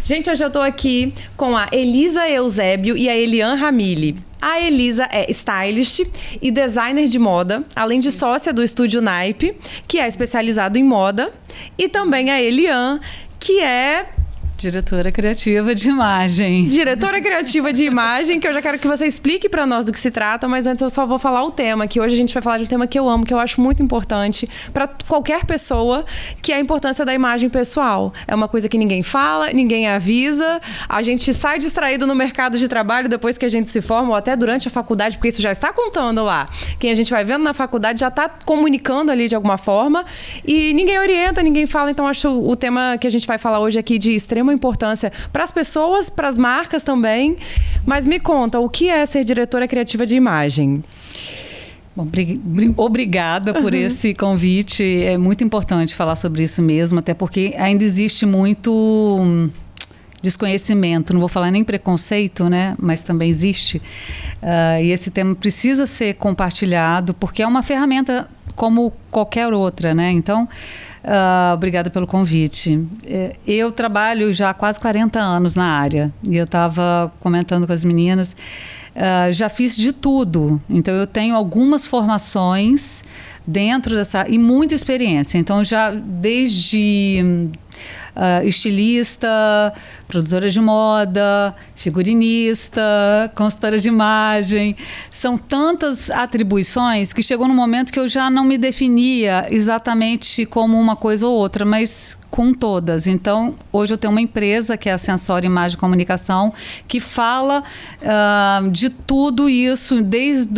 Gente, hoje eu tô aqui com a Elisa Eusébio e a Elian Ramili. A Elisa é stylist e designer de moda, além de sócia do Estúdio Naipe, que é especializado em moda, e também a Elian, que é... Diretora criativa de imagem. Diretora criativa de imagem, que eu já quero que você explique pra nós do que se trata, mas antes eu só vou falar o tema, que hoje a gente vai falar de um tema que eu amo, que eu acho muito importante pra qualquer pessoa, que é a importância da imagem pessoal. É uma coisa que ninguém fala, ninguém avisa, a gente sai distraído no mercado de trabalho depois que a gente se forma, ou até durante a faculdade, porque isso já está contando lá. Quem a gente vai vendo na faculdade já está comunicando ali de alguma forma, e ninguém orienta, ninguém fala, então acho o tema que a gente vai falar hoje aqui de extrema importância para as pessoas, para as marcas também. Mas me conta, o que é ser diretora criativa de imagem? Bom, obrigada por esse convite. É muito importante falar sobre isso mesmo, até porque ainda existe muito desconhecimento, não vou falar nem preconceito, né? Mas também existe. E esse tema precisa ser compartilhado, porque é uma ferramenta como qualquer outra, né? Então, obrigada pelo convite. Eu trabalho já há quase 40 anos na área, e eu estava comentando com as meninas, já fiz de tudo, então eu tenho algumas formações dentro dessa, e muita experiência, então já desde estilista, produtora de moda, figurinista, consultora de imagem. São tantas atribuições que chegou num momento que eu já não me definia exatamente como uma coisa ou outra, mas com todas. Então, hoje eu tenho uma empresa que é a Sensório Imagem e Comunicação, que fala de tudo isso, desde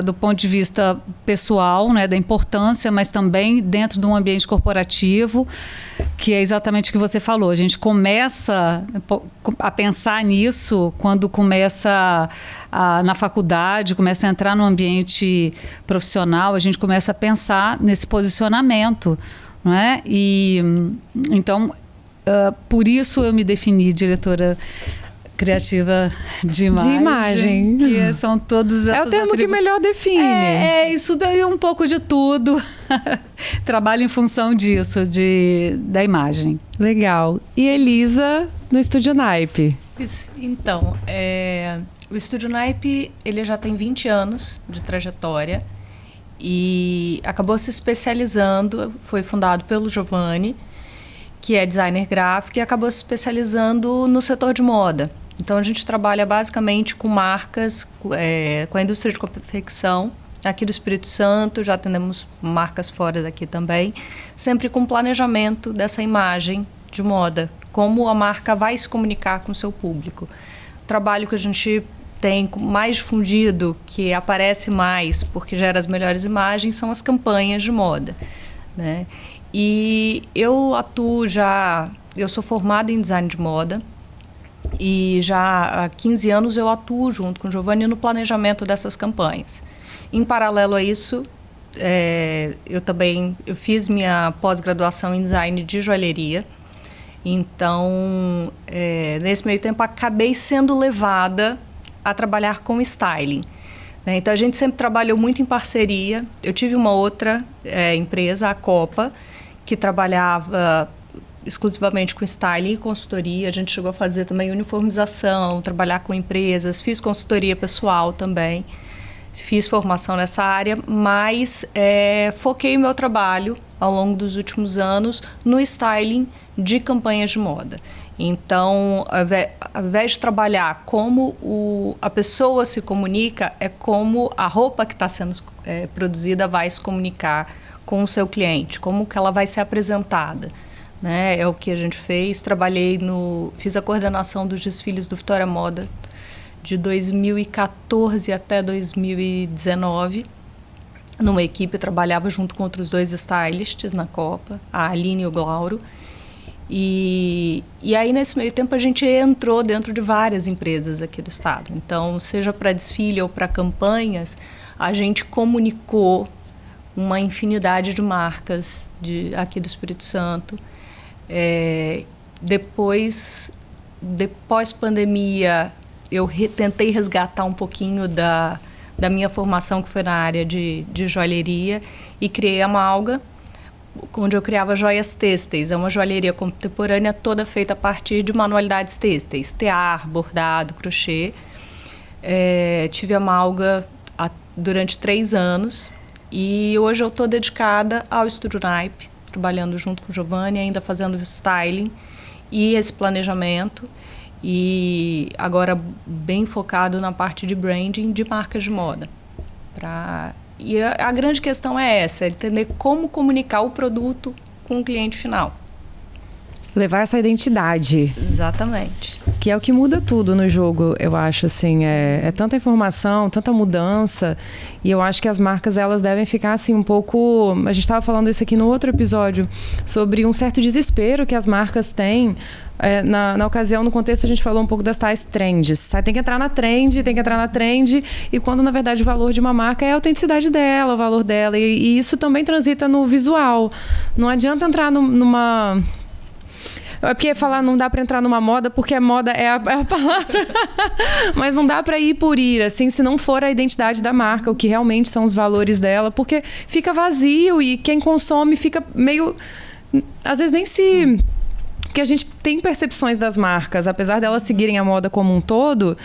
do ponto de vista pessoal, né, da importância, mas também dentro de um ambiente corporativo, que é exatamente o que você falou. A gente começa a pensar nisso quando começa na faculdade, começa a entrar no ambiente profissional, a gente começa a pensar nesse posicionamento, não é? E então, por isso eu me defini diretora criativa de imagem. De imagem. Que são todos É o termo que melhor define. Isso daí um pouco de tudo. Trabalho em função disso, da imagem. Legal. E Elisa, no Estúdio Naipe? Isso. Então, o Estúdio Naipe, ele já tem 20 anos de trajetória e acabou se especializando, foi fundado pelo Giovanni, que é designer gráfico, e acabou se especializando no setor de moda. Então, a gente trabalha basicamente com marcas, com a indústria de confecção, aqui do Espírito Santo, já atendemos marcas fora daqui também, sempre com planejamento dessa imagem de moda, como a marca vai se comunicar com o seu público. O trabalho que a gente tem mais difundido, que aparece mais, porque gera as melhores imagens, são as campanhas de moda, né? E eu sou formada em design de moda, e já há 15 anos eu atuo junto com o Giovanni no planejamento dessas campanhas. Em paralelo a isso, eu fiz minha pós-graduação em design de joalheria. Então, nesse meio tempo, acabei sendo levada a trabalhar com styling, né? Então, a gente sempre trabalhou muito em parceria. Eu tive uma outra empresa, a Copa, que trabalhava exclusivamente com styling e consultoria. A gente chegou a fazer também uniformização, trabalhar com empresas, fiz consultoria pessoal também. Fiz formação nessa área, mas foquei o meu trabalho ao longo dos últimos anos no styling de campanhas de moda. Então, ao invés de trabalhar como a pessoa se comunica, é como a roupa que está sendo produzida vai se comunicar com o seu cliente, como que ela vai ser apresentada, né? É o que a gente fez. Fiz a coordenação dos desfiles do Vitória Moda, de 2014 até 2019, numa equipe. Eu trabalhava junto com outros 2 stylists na Copa, a Aline e o Glauro. E aí, nesse meio tempo, a gente entrou dentro de várias empresas aqui do estado. Então, seja para desfile ou para campanhas, a gente comunicou uma infinidade de marcas aqui do Espírito Santo. Depois pandemia, eu tentei resgatar um pouquinho da minha formação, que foi na área de joalheria, e criei a Malga onde eu criava joias têxteis. É uma joalheria contemporânea toda feita a partir de manualidades têxteis. Tear, bordado, crochê. Tive a Malga durante 3 anos. E hoje eu estou dedicada ao Estúdio Naipe, trabalhando junto com o Giovanni, ainda fazendo styling e esse planejamento. E agora bem focado na parte de branding de marcas de moda. E a grande questão é essa, entender como comunicar o produto com o cliente final. Levar essa identidade. Exatamente. Que é o que muda tudo no jogo, eu acho, assim. É tanta informação, tanta mudança. E eu acho que as marcas, elas devem ficar, assim, um pouco... A gente estava falando isso aqui no outro episódio, sobre um certo desespero que as marcas têm. Na ocasião, no contexto, a gente falou um pouco das tais trends. Tem que entrar na trend. E quando, na verdade, o valor de uma marca é a autenticidade dela, o valor dela. E isso também transita no visual. Não adianta entrar numa... É porque falar não dá para entrar numa moda, porque a moda é a palavra. Mas não dá para ir por ir, assim, se não for a identidade da marca, o que realmente são os valores dela, porque fica vazio e quem consome fica meio... Às vezes nem se... Porque a gente tem percepções das marcas, apesar delas seguirem a moda como um todo...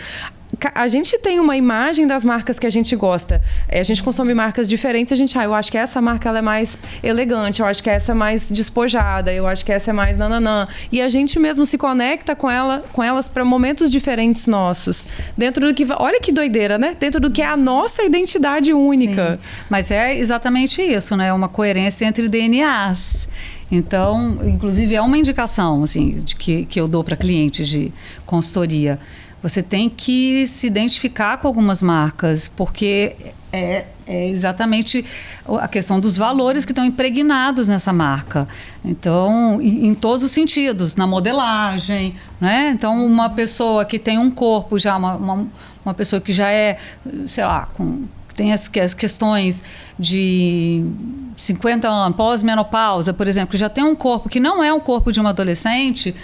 A gente tem uma imagem das marcas que a gente gosta. A gente consome marcas diferentes. A gente, eu acho que essa marca ela é mais elegante. Eu acho que essa é mais despojada. Eu acho que essa é mais nananã. E a gente mesmo se conecta com elas para momentos diferentes nossos. Dentro do que... Olha que doideira, né? Dentro do que é a nossa identidade única. Sim. Mas é exatamente isso, né? Uma coerência entre DNAs. Então, inclusive, é uma indicação assim, de que eu dou para clientes de consultoria. Você tem que se identificar com algumas marcas, porque é exatamente a questão dos valores que estão impregnados nessa marca. Então, em todos os sentidos, na modelagem, né? Então, uma pessoa que tem um corpo já, uma pessoa que já é, sei lá, tem as questões de 50 anos, pós-menopausa, por exemplo, que já tem um corpo que não é um corpo de uma adolescente...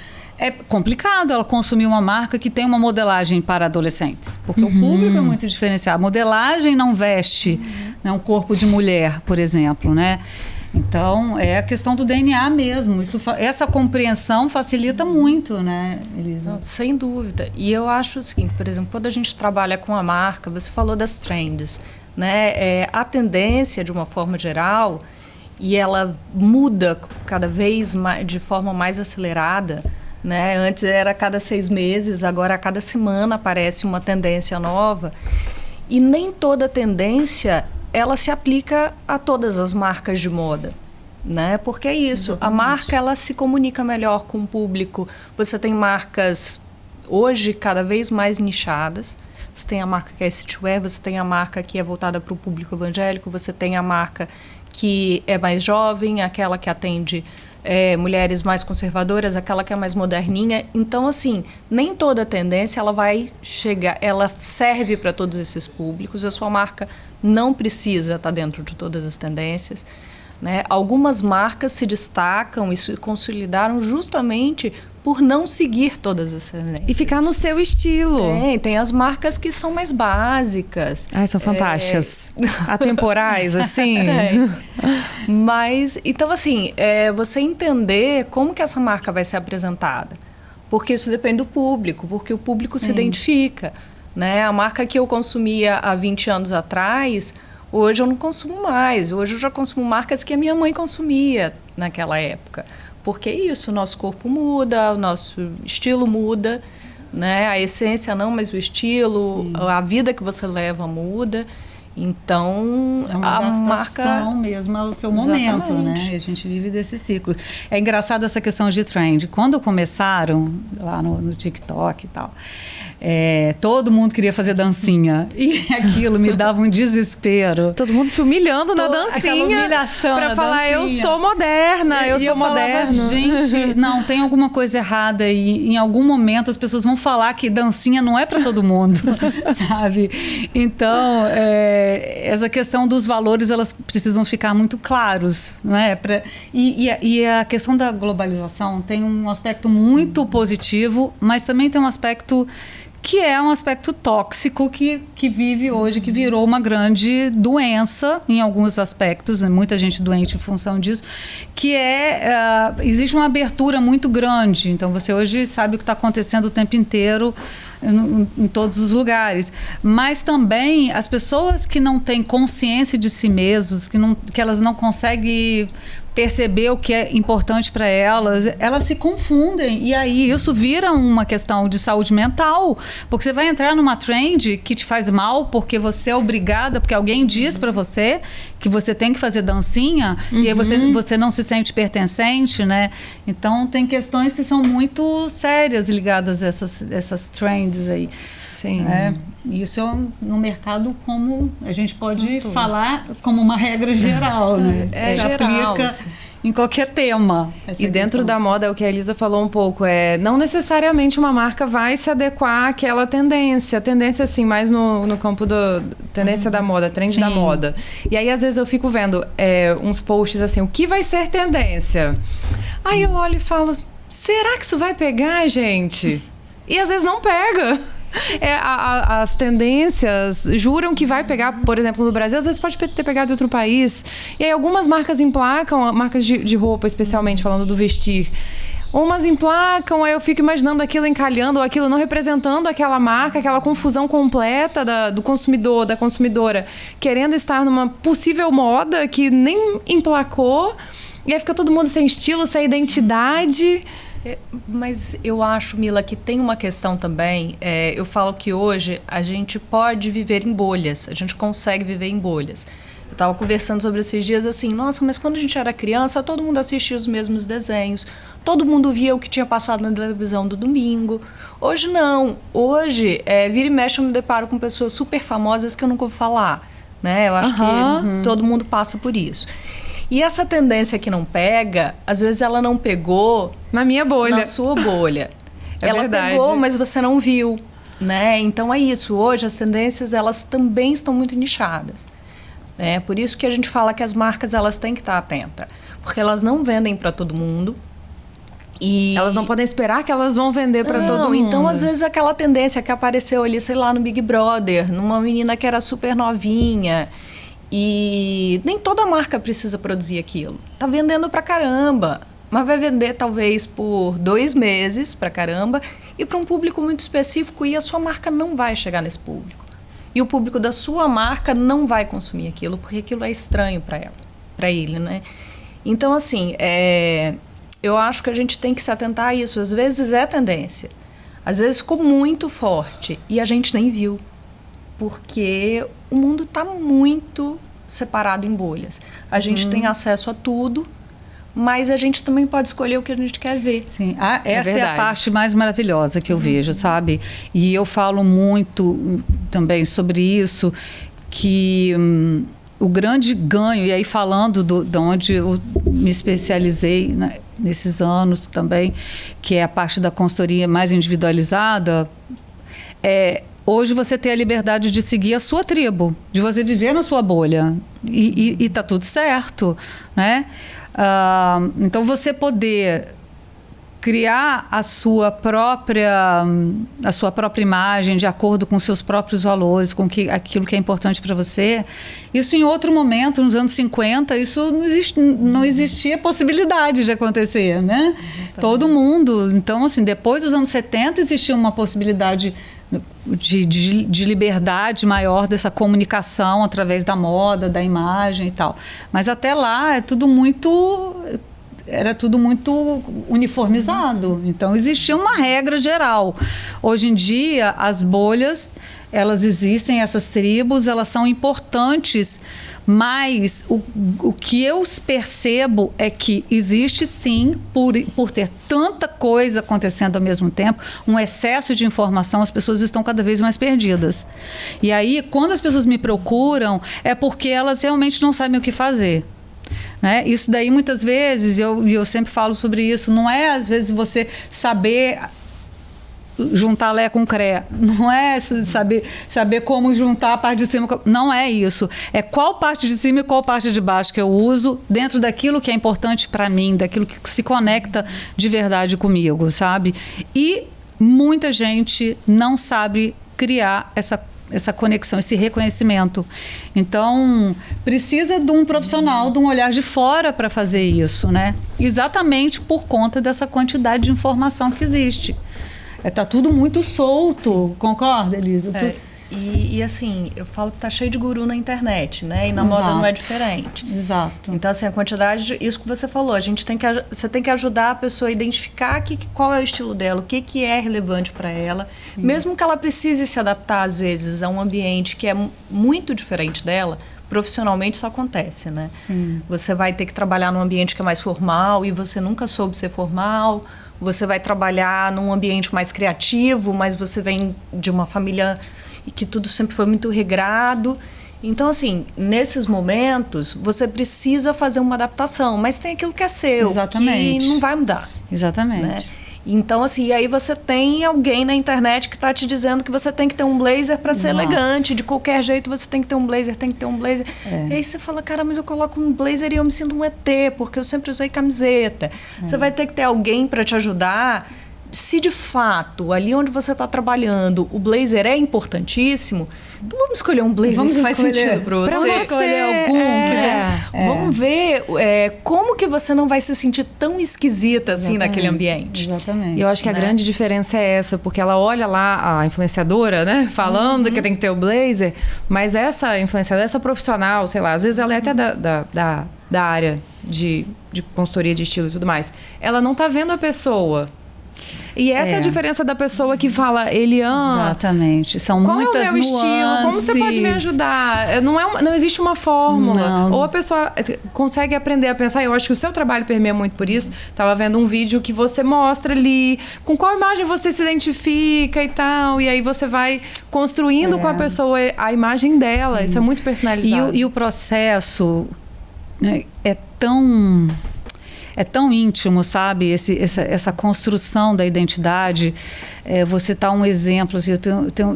É complicado ela consumir uma marca que tem uma modelagem para adolescentes, porque o público é muito diferenciado. A modelagem não veste né, um corpo de mulher, por exemplo, né? Então, é a questão do DNA mesmo. Essa compreensão facilita muito, né, Elisa? Não, sem dúvida. E eu acho o seguinte, por exemplo, quando a gente trabalha com a marca, você falou das trends, né? A tendência, de uma forma geral, e ela muda cada vez mais, de forma mais acelerada, né? Antes era a cada 6 meses, agora a cada semana aparece uma tendência nova. E nem toda tendência ela se aplica a todas as marcas de moda, né? Porque é isso, a marca ela se comunica melhor com o público. Você tem marcas hoje cada vez mais nichadas. Você tem a marca que é streetwear, você tem a marca que é voltada para o público evangélico, você tem a marca que é mais jovem, aquela que atende mulheres mais conservadoras, aquela que é mais moderninha. Então, assim, nem toda tendência ela vai chegar, ela serve para todos esses públicos. A sua marca não precisa estar dentro de todas as tendências, né? Algumas marcas se destacam e se consolidaram justamente por não seguir todas as tendências. E ficar no seu estilo. Tem as marcas que são mais básicas. Ai, são fantásticas. Atemporais, assim. Mas, então assim, você entender como que essa marca vai ser apresentada. Porque isso depende do público, porque o público se identifica, né? A marca que eu consumia há 20 anos atrás, hoje eu não consumo mais. Hoje eu já consumo marcas que a minha mãe consumia naquela época. Porque é isso, o nosso corpo muda, o nosso estilo muda, né? A essência não, mas o estilo, sim, a vida que você leva muda. Então, é uma adaptação mesmo ao seu momento, né? A gente vive desse ciclo. É engraçado essa questão de trend. Quando começaram lá no TikTok e tal, todo mundo queria fazer dancinha. E aquilo me dava um desespero. Todo mundo se humilhando na dancinha. Aquela humilhação pra falar, dancinha. Eu sou moderna, eu sou moderna. Falava, gente, não, tem alguma coisa errada. E em algum momento as pessoas vão falar que dancinha não é para todo mundo, sabe? Então, essa questão dos valores, elas precisam ficar muito claros, né? E a questão da globalização tem um aspecto muito positivo, mas também tem um aspecto que é um aspecto tóxico que vive hoje, que virou uma grande doença em alguns aspectos, né? Muita gente doente em função disso, que existe uma abertura muito grande. Então, você hoje sabe o que está acontecendo o tempo inteiro em todos os lugares. Mas também as pessoas que não têm consciência de si mesmas, que elas não conseguem perceber o que é importante para elas se confundem. E aí isso vira uma questão de saúde mental, porque você vai entrar numa trend que te faz mal porque você é obrigada, porque alguém diz para você que você tem que fazer dancinha, e aí você não se sente pertencente, né? Então tem questões que são muito sérias ligadas a essas trends aí. Sim. Isso no mercado, como a gente pode falar como uma regra geral, né? Geral, aplica em qualquer tema. E dentro da moda, é o que a Elisa falou um pouco, não necessariamente uma marca vai se adequar àquela tendência. Tendência, assim, mais no campo da tendência da moda, trend da moda. E aí, às vezes, eu fico vendo uns posts assim, o que vai ser tendência? Aí eu olho e falo, será que isso vai pegar, gente? E às vezes não pega. As tendências juram que vai pegar, por exemplo, no Brasil, às vezes pode ter pegado em outro país. E aí algumas marcas emplacam, marcas de roupa, especialmente falando do vestir. Umas emplacam, aí eu fico imaginando aquilo encalhando, ou aquilo não representando aquela marca, aquela confusão completa do consumidor, da consumidora, querendo estar numa possível moda que nem emplacou. E aí fica todo mundo sem estilo, sem identidade. Mas eu acho, Mila, que tem uma questão também. Eu falo que hoje a gente pode viver em bolhas, a gente consegue viver em bolhas. Eu estava conversando sobre esses dias assim, nossa, mas quando a gente era criança, todo mundo assistia os mesmos desenhos, todo mundo via o que tinha passado na televisão do domingo. Hoje não. Hoje, vira e mexe, eu me deparo com pessoas super famosas que eu nunca ouvi falar. Né? Eu acho que todo mundo passa por isso. E essa tendência que não pega, às vezes ela não pegou na minha bolha. Na sua bolha. Ela verdade. Pegou, mas você não viu, né? Então é isso. Hoje as tendências, elas também estão muito nichadas. Por isso que a gente fala que as marcas, elas têm que estar atentas. Porque elas não vendem para todo mundo. E elas não podem esperar que elas vão vender para todo mundo. Então, às vezes, aquela tendência que apareceu ali, sei lá, no Big Brother, numa menina que era super novinha. E nem toda marca precisa produzir aquilo. Tá vendendo pra caramba, mas vai vender talvez por 2 meses pra caramba e para um público muito específico, e a sua marca não vai chegar nesse público. E o público da sua marca não vai consumir aquilo, porque aquilo é estranho para ele, né? Então, assim, eu acho que a gente tem que se atentar a isso. Às vezes é tendência, às vezes ficou muito forte e a gente nem viu. Porque o mundo está muito separado em bolhas. A gente tem acesso a tudo, mas a gente também pode escolher o que a gente quer ver. Sim, essa é a parte mais maravilhosa que eu vejo, sabe? E eu falo muito também sobre isso, que o grande ganho, e aí falando de onde eu me especializei, né, nesses anos também, que é a parte da consultoria mais individualizada, hoje você tem a liberdade de seguir a sua tribo, de você viver na sua bolha. E tá tudo certo, né? Então, você poder criar a sua própria imagem de acordo com seus próprios valores, com aquilo que é importante para você. Isso em outro momento, nos anos 50, isso não existia possibilidade de acontecer, né? Todo mundo. Então, assim, depois dos anos 70 existia uma possibilidade de liberdade maior dessa comunicação através da moda, da imagem e tal. Mas até lá era tudo muito uniformizado. Então existia uma regra geral. Hoje em dia as bolhas, elas existem, essas tribos, elas são importantes, mas o que eu percebo é que existe sim, por ter tanta coisa acontecendo ao mesmo tempo, um excesso de informação, as pessoas estão cada vez mais perdidas. E aí, quando as pessoas me procuram, é porque elas realmente não sabem o que fazer. Né? Isso daí, muitas vezes, eu sempre falo sobre isso, não é às vezes você saber juntar Lé com Cré, não é saber como juntar a parte de cima, não é isso, é qual parte de cima e qual parte de baixo que eu uso dentro daquilo que é importante para mim, daquilo que se conecta de verdade comigo, sabe? E muita gente não sabe criar essa conexão, esse reconhecimento. Então, precisa de um profissional, de um olhar de fora para fazer isso, né? Exatamente por conta dessa quantidade de informação que existe. Tá tudo muito solto, concorda, Elisa? E assim, eu falo que tá cheio de guru na internet, né? E na moda não é diferente. Exato. Então, assim, a quantidade, isso que você falou, você tem que ajudar a pessoa a identificar qual é o estilo dela, o que é relevante para ela. Sim. Mesmo que ela precise se adaptar, às vezes, a um ambiente que é muito diferente dela, profissionalmente isso acontece, né? Sim. Você vai ter que trabalhar num ambiente que é mais formal e você nunca soube ser formal. Você vai trabalhar num ambiente mais criativo, mas você vem de uma família e que tudo sempre foi muito regrado. Então, assim, nesses momentos, você precisa fazer uma adaptação, mas tem aquilo que é seu, exatamente, que não vai mudar. Exatamente. Né? Então, assim, e aí você tem alguém na internet que está te dizendo que você tem que ter um blazer para ser elegante. De qualquer jeito, você tem que ter um blazer, tem que ter um blazer. E aí você fala, cara, mas eu coloco um blazer e eu me sinto um ET, porque eu sempre usei camiseta. Você vai ter que ter alguém para te ajudar. Se de fato, ali onde você está trabalhando, o blazer é importantíssimo, então vamos escolher um blazer que faz sentido para você. Vamos escolher algum. Vamos ver como que você não vai se sentir tão esquisita assim naquele ambiente. Exatamente. E eu acho que a grande diferença é essa, porque ela olha lá a influenciadora, né, falando que tem que ter o blazer, mas essa influenciadora, essa profissional, sei lá, às vezes ela é até da área de consultoria de estilo e tudo mais, ela não tá vendo a pessoa. E essa é a diferença da pessoa que fala, Eliane... Exatamente. São qual muitas é o meu estilo? Como você pode me ajudar? Não existe uma fórmula. Não. Ou a pessoa consegue aprender a pensar. Eu acho que o seu trabalho permeia muito por isso. Estava vendo um vídeo que você mostra ali com qual imagem você se identifica e tal. E aí você vai construindo com a pessoa a imagem dela. Sim. Isso é muito personalizado. E o processo, né, é tão íntimo, sabe? Essa construção da identidade. Vou citar um exemplo. Assim,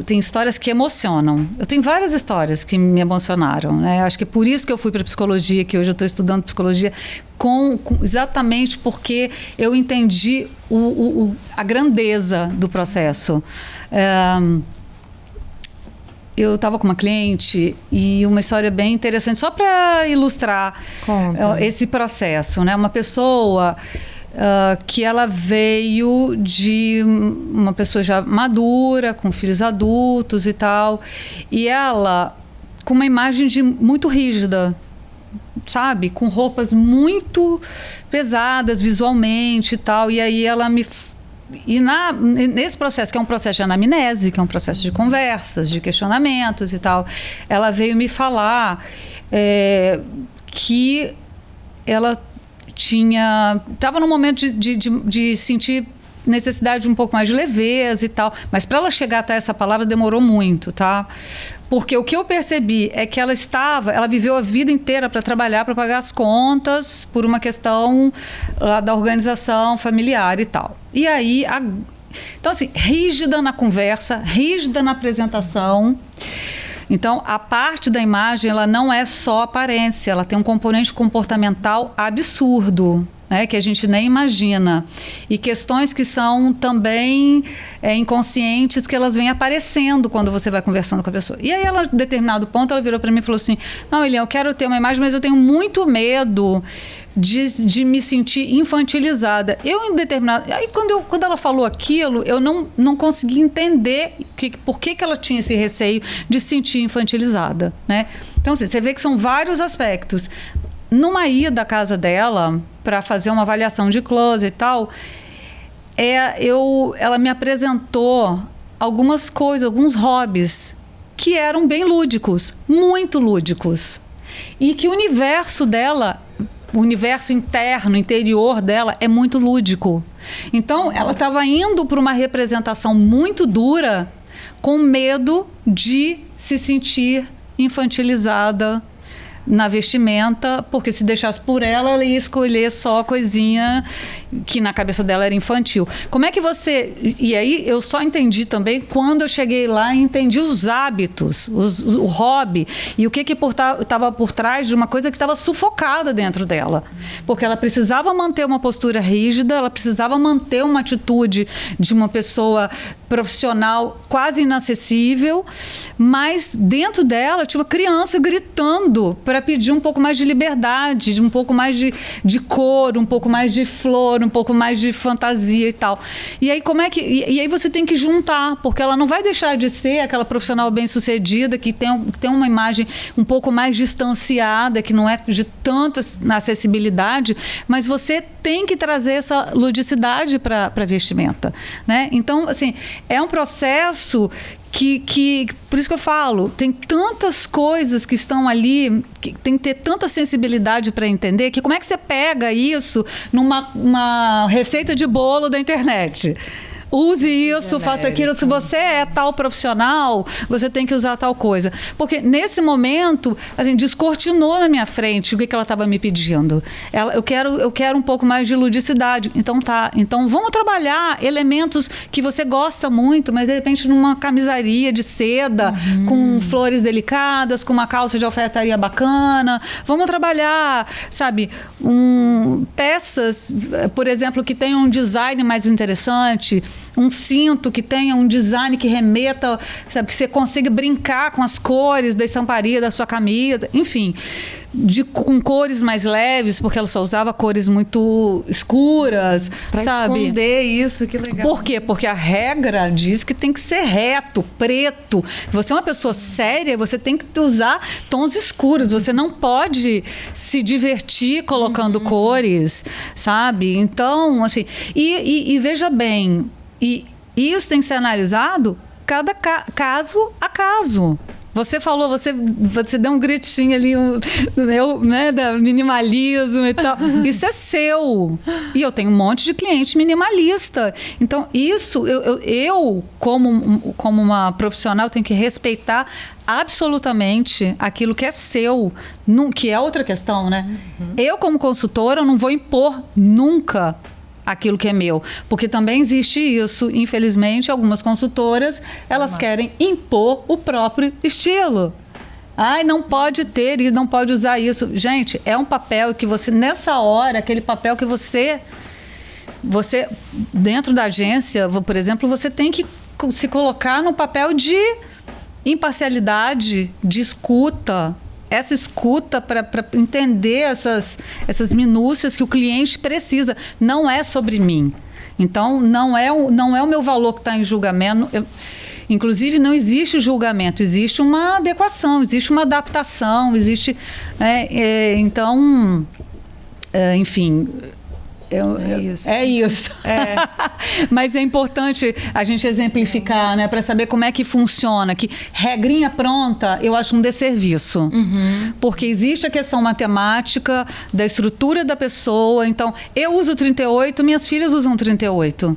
tem histórias que emocionam. Eu tenho várias histórias que me emocionaram, né? Acho que é por isso que eu fui para psicologia, que hoje eu estou estudando psicologia, exatamente porque eu entendi a grandeza do processo. Eu estava com uma cliente e uma história bem interessante, só para ilustrar esse processo, né? Uma pessoa que ela veio de uma pessoa já madura, com filhos adultos e tal, e ela com uma imagem muito rígida, sabe? Com roupas muito pesadas visualmente e tal, e aí ela nesse processo, que é um processo de anamnese, que é um processo de conversas, de questionamentos e tal, ela veio me falar que ela estava num momento de sentir necessidade de um pouco mais de leveza e tal, mas para ela chegar até essa palavra demorou muito, tá? Porque o que eu percebi é que ela viveu a vida inteira para trabalhar, para pagar as contas, por uma questão lá da organização familiar e tal. E aí, então assim, rígida na conversa, rígida na apresentação. Então, a parte da imagem, ela não é só aparência, ela tem um componente comportamental absurdo, né, que a gente nem imagina. E questões que são também inconscientes, que elas vêm aparecendo quando você vai conversando com a pessoa. E aí, ela, em determinado ponto, ela virou para mim e falou assim, não, Eliane, eu quero ter uma imagem, mas eu tenho muito medo de me sentir infantilizada. Aí, quando ela falou aquilo, eu não consegui entender por que ela tinha esse receio de se sentir infantilizada, né? Então, assim, você vê que são vários aspectos. Numa ida à casa dela, para fazer uma avaliação de close e tal, ela me apresentou algumas coisas, alguns hobbies que eram bem lúdicos, muito lúdicos. E que o universo dela, o universo interno, interior dela, é muito lúdico. Então, ela estava indo para uma representação muito dura, com medo de se sentir infantilizada na vestimenta, porque se deixasse por ela ia escolher só coisinha que na cabeça dela era infantil. Como é que você... E aí eu só entendi também quando eu cheguei lá e entendi os hábitos, o hobby, e o que estava por trás de uma coisa que estava sufocada dentro dela. Porque ela precisava manter uma postura rígida, ela precisava manter uma atitude de uma pessoa profissional quase inacessível, mas dentro dela tinha uma criança gritando para pedir um pouco mais de liberdade, um pouco mais de cor, um pouco mais de flor, um pouco mais de fantasia e tal. E aí e aí você tem que juntar, porque ela não vai deixar de ser aquela profissional bem-sucedida que tem uma imagem um pouco mais distanciada, que não é de tanta acessibilidade, mas você tem que trazer essa ludicidade para a vestimenta, né? Então, assim, é um processo que, por isso que eu falo, tem tantas coisas que estão ali, que tem que ter tanta sensibilidade para entender, que como é que você pega isso numa receita de bolo da internet? Use isso, faça aquilo. Se você é tal profissional, você tem que usar tal coisa. Porque nesse momento, assim, descortinou na minha frente o que ela estava me pedindo. Eu quero um pouco mais de ludicidade. Então tá. Então vamos trabalhar elementos que você gosta muito, mas de repente numa camisaria de seda, com flores delicadas, com uma calça de alfaiataria bacana. Vamos trabalhar, sabe, peças, por exemplo, que tenham um design mais interessante. Um cinto que tenha um design que remeta, sabe, que você consiga brincar com as cores da estamparia da sua camisa, enfim, com cores mais leves, porque ela só usava cores muito escuras, pra sabe? Esconder isso, que legal. Por quê? Porque a regra diz que tem que ser reto, preto. Você é uma pessoa séria, você tem que usar tons escuros, você não pode se divertir colocando cores, sabe? Então, assim, e veja bem, e isso tem que ser analisado cada caso a caso. Você falou, você deu um gritinho ali, né, da minimalismo e tal. Isso é seu. E eu tenho um monte de cliente minimalista. Então, isso, eu como uma profissional, tenho que respeitar absolutamente aquilo que é seu, que é outra questão, né? Eu, como consultora, eu não vou impor nunca aquilo que é meu, porque também existe isso, infelizmente, algumas consultoras, elas querem impor o próprio estilo. Ai, não pode ter e não pode usar isso. Gente, é um papel que você, nessa hora, aquele papel que você dentro da agência, por exemplo, você tem que se colocar no papel de imparcialidade, de escuta, essa escuta para entender essas minúcias que o cliente precisa. Não é sobre mim. Então, não é o meu valor que está em julgamento. Inclusive, não existe julgamento, existe uma adequação, existe uma adaptação, existe... então, enfim... É isso. É. Mas é importante a gente exemplificar, né, para saber como é que funciona. Que regrinha pronta, eu acho um desserviço. Porque existe a questão matemática da estrutura da pessoa. Então, eu uso 38, minhas filhas usam 38.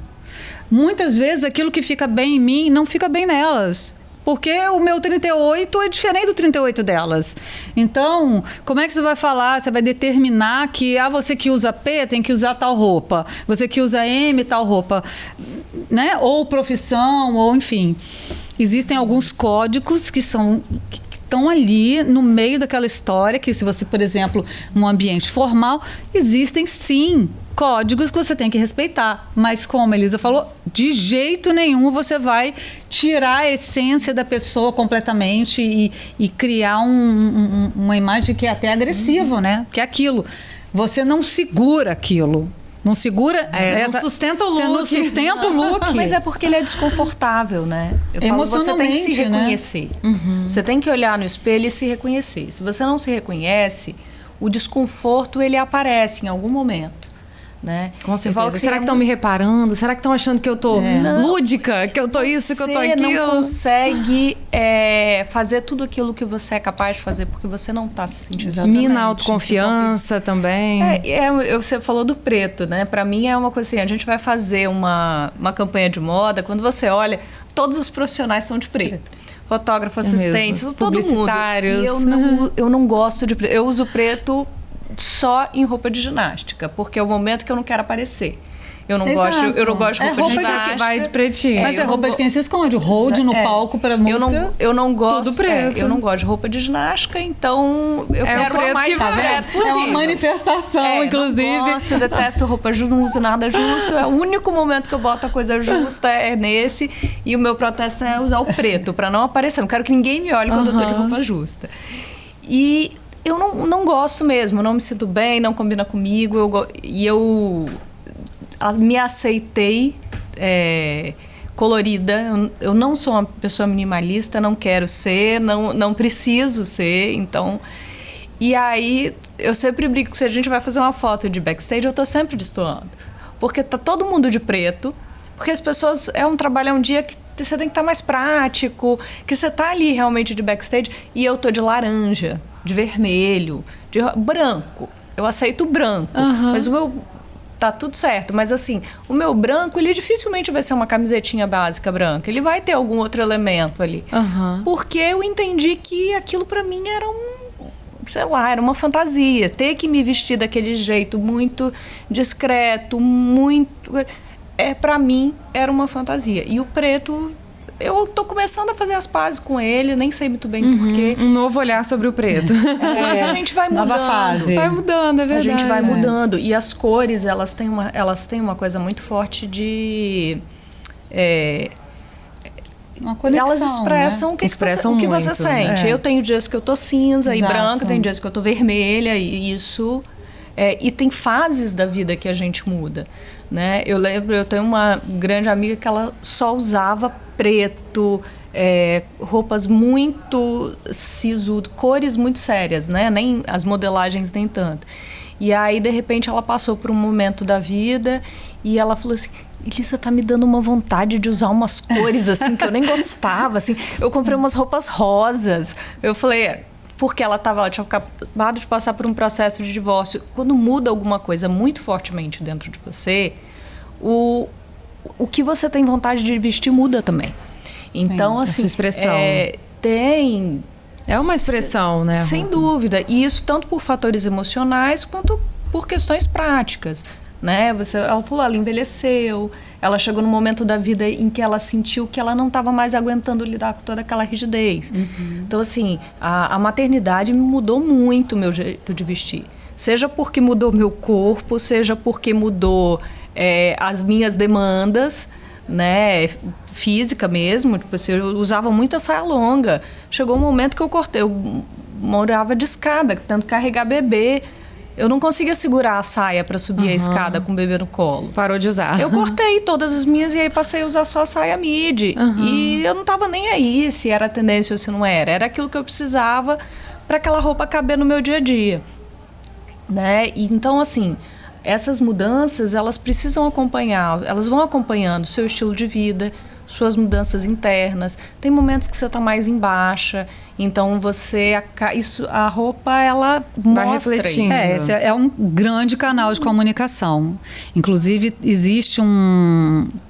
Muitas vezes aquilo que fica bem em mim não fica bem nelas. Porque o meu 38 é diferente do 38 delas. Então, como é que você vai falar? Você vai determinar que você que usa P tem que usar tal roupa, você que usa M tal roupa, né? Ou profissão, ou enfim. Existem alguns códigos que estão ali no meio daquela história, que se você, por exemplo, num ambiente formal, existem sim códigos que você tem que respeitar. Mas como a Elisa falou, de jeito nenhum você vai tirar a essência da pessoa completamente e criar uma imagem que é até agressiva, né? Que é aquilo. Você não segura aquilo. Não segura... não sustenta o look. Você não sustenta o look. Mas é porque ele é desconfortável, né? Eu falo, você tem que se reconhecer. Né? Você tem que olhar no espelho e se reconhecer. Se você não se reconhece, o desconforto ele aparece em algum momento. Né? Com certeza. Será que estão me reparando? Será que estão achando que eu tô lúdica? Que eu tô isso, que eu tô aquilo? Você não consegue fazer tudo aquilo que você é capaz de fazer porque você não está se sentindo. Mina autoconfiança também. Você falou do preto, né? Para mim é uma coisa assim, a gente vai fazer uma campanha de moda, quando você olha, todos os profissionais estão de preto. fotógrafo, assistentes, todo mundo. Publicitários. E eu não gosto de preto. Eu uso preto só em roupa de ginástica, porque é o momento que eu não quero aparecer. Eu não gosto de roupa de ginástica. Que vai de pretinho. Mas roupa de quem se esconde, hold no palco para música. Eu não gosto. Tudo preto. Eu não gosto de roupa de ginástica, então eu quero o preto o mais que vai. preto possível. É uma manifestação, inclusive. Não gosto, detesto roupa justa, não uso nada justo. É o único momento que eu boto a coisa justa é nesse. E o meu protesto é usar o preto, para não aparecer. Não quero que ninguém me olhe quando eu tô de roupa justa. E eu não gosto mesmo, não me sinto bem, não combina comigo. Eu me aceitei colorida. Eu não sou uma pessoa minimalista, não quero ser, não preciso ser, então... E aí, eu sempre brinco que se a gente vai fazer uma foto de backstage, eu tô sempre destoando. Porque tá todo mundo de preto, porque as pessoas... É um dia que você tem que estar mais prático, que você tá ali realmente de backstage, e eu tô de laranja, de vermelho, de branco. Eu aceito branco, mas o meu... Tá tudo certo, mas assim, o meu branco, ele dificilmente vai ser uma camisetinha básica branca. Ele vai ter algum outro elemento ali. Porque eu entendi que aquilo pra mim era era uma fantasia. Ter que me vestir daquele jeito muito discreto, pra mim, era uma fantasia. E o preto... Eu tô começando a fazer as pazes com ele, nem sei muito bem porquê. Um novo olhar sobre o preto. Porque a gente vai mudando. Nova fase. Vai mudando, é verdade. A gente vai mudando. E as cores, elas têm uma coisa muito forte de... uma conexão, elas expressam, né? o que você sente. Eu tenho dias que eu tô cinza e branca, tem dias que eu tô vermelha, e isso... e tem fases da vida que a gente muda, né? Eu tenho uma grande amiga que ela só usava preto, roupas muito sisudo, cores muito sérias, né? Nem as modelagens nem tanto. E aí, de repente, ela passou por um momento da vida e ela falou assim: Elisa, tá me dando uma vontade de usar umas cores assim que eu nem gostava, assim. Eu comprei umas roupas rosas. Eu falei... Porque ela tinha acabado de passar por um processo de divórcio. Quando muda alguma coisa muito fortemente dentro de você, o que você tem vontade de vestir muda também. Então, assim... A sua expressão. Tem... É uma expressão, né? Sem dúvida. E isso tanto por fatores emocionais quanto por questões práticas. Né? Ela falou, ela envelheceu, ela chegou num momento da vida em que ela sentiu que ela não estava mais aguentando lidar com toda aquela rigidez. Então, assim, a maternidade mudou muito o meu jeito de vestir. Seja porque mudou meu corpo, seja porque mudou as minhas demandas, né? Física mesmo. Tipo assim, eu usava muita saia longa. Chegou um momento que eu cortei. Eu morava de escada, tentando carregar bebê. Eu não conseguia segurar a saia para subir a escada com o bebê no colo. Parou de usar. Eu cortei todas as minhas e aí passei a usar só a saia midi. E eu não tava nem aí se era tendência ou se não era. Era aquilo que eu precisava para aquela roupa caber no meu dia a dia. Né? E, então, assim, essas mudanças, elas precisam acompanhar, elas vão acompanhando o seu estilo de vida, suas mudanças internas. Tem momentos que você está mais em baixa, então a roupa, ela vai mostra refletindo. Esse é um grande canal de comunicação. Inclusive,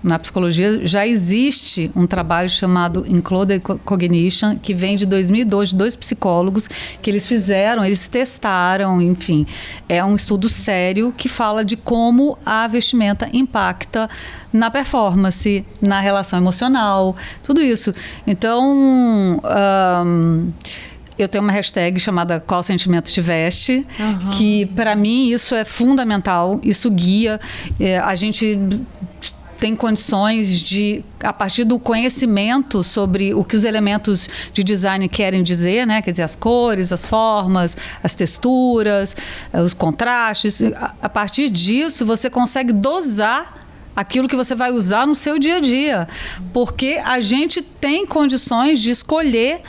na psicologia, já existe um trabalho chamado Included Cognition, que vem de 2002, de 2 psicólogos, que eles testaram, enfim. É um estudo sério que fala de como a vestimenta impacta na performance, na relação emocional, tudo isso. Então, eu tenho uma hashtag chamada Qual Sentimento Te Veste, que para mim isso é fundamental, isso guia. A gente tem condições de, a partir do conhecimento sobre o que os elementos de design querem dizer, né? Quer dizer, as cores, as formas, as texturas, os contrastes. A partir disso, você consegue dosar aquilo que você vai usar no seu dia a dia. Porque a gente tem condições de escolher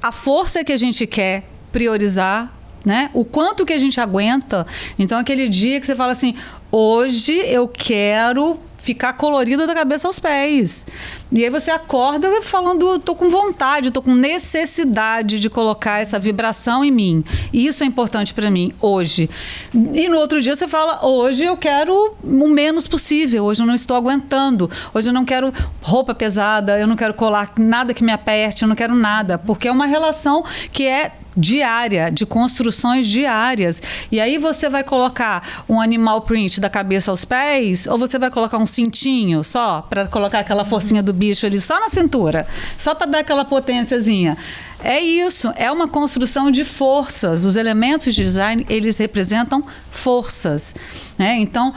a força que a gente quer priorizar, né? O quanto que a gente aguenta. Então, aquele dia que você fala assim, Hoje eu quero ficar colorida da cabeça aos pés. E aí você acorda falando, tô com vontade, tô com necessidade de colocar essa vibração em mim. E isso é importante para mim hoje. E no outro dia você fala, hoje eu quero o menos possível, hoje eu não estou aguentando, hoje eu não quero roupa pesada, eu não quero colar nada que me aperte, eu não quero nada, porque é uma relação que é diária, de construções diárias. E aí você vai colocar um animal print da cabeça aos pés, ou você vai colocar um cintinho só para colocar aquela forcinha do bicho ali só na cintura, só para dar aquela potênciazinha. É isso, é uma construção de forças. Os elementos de design, eles representam forças, né? Então,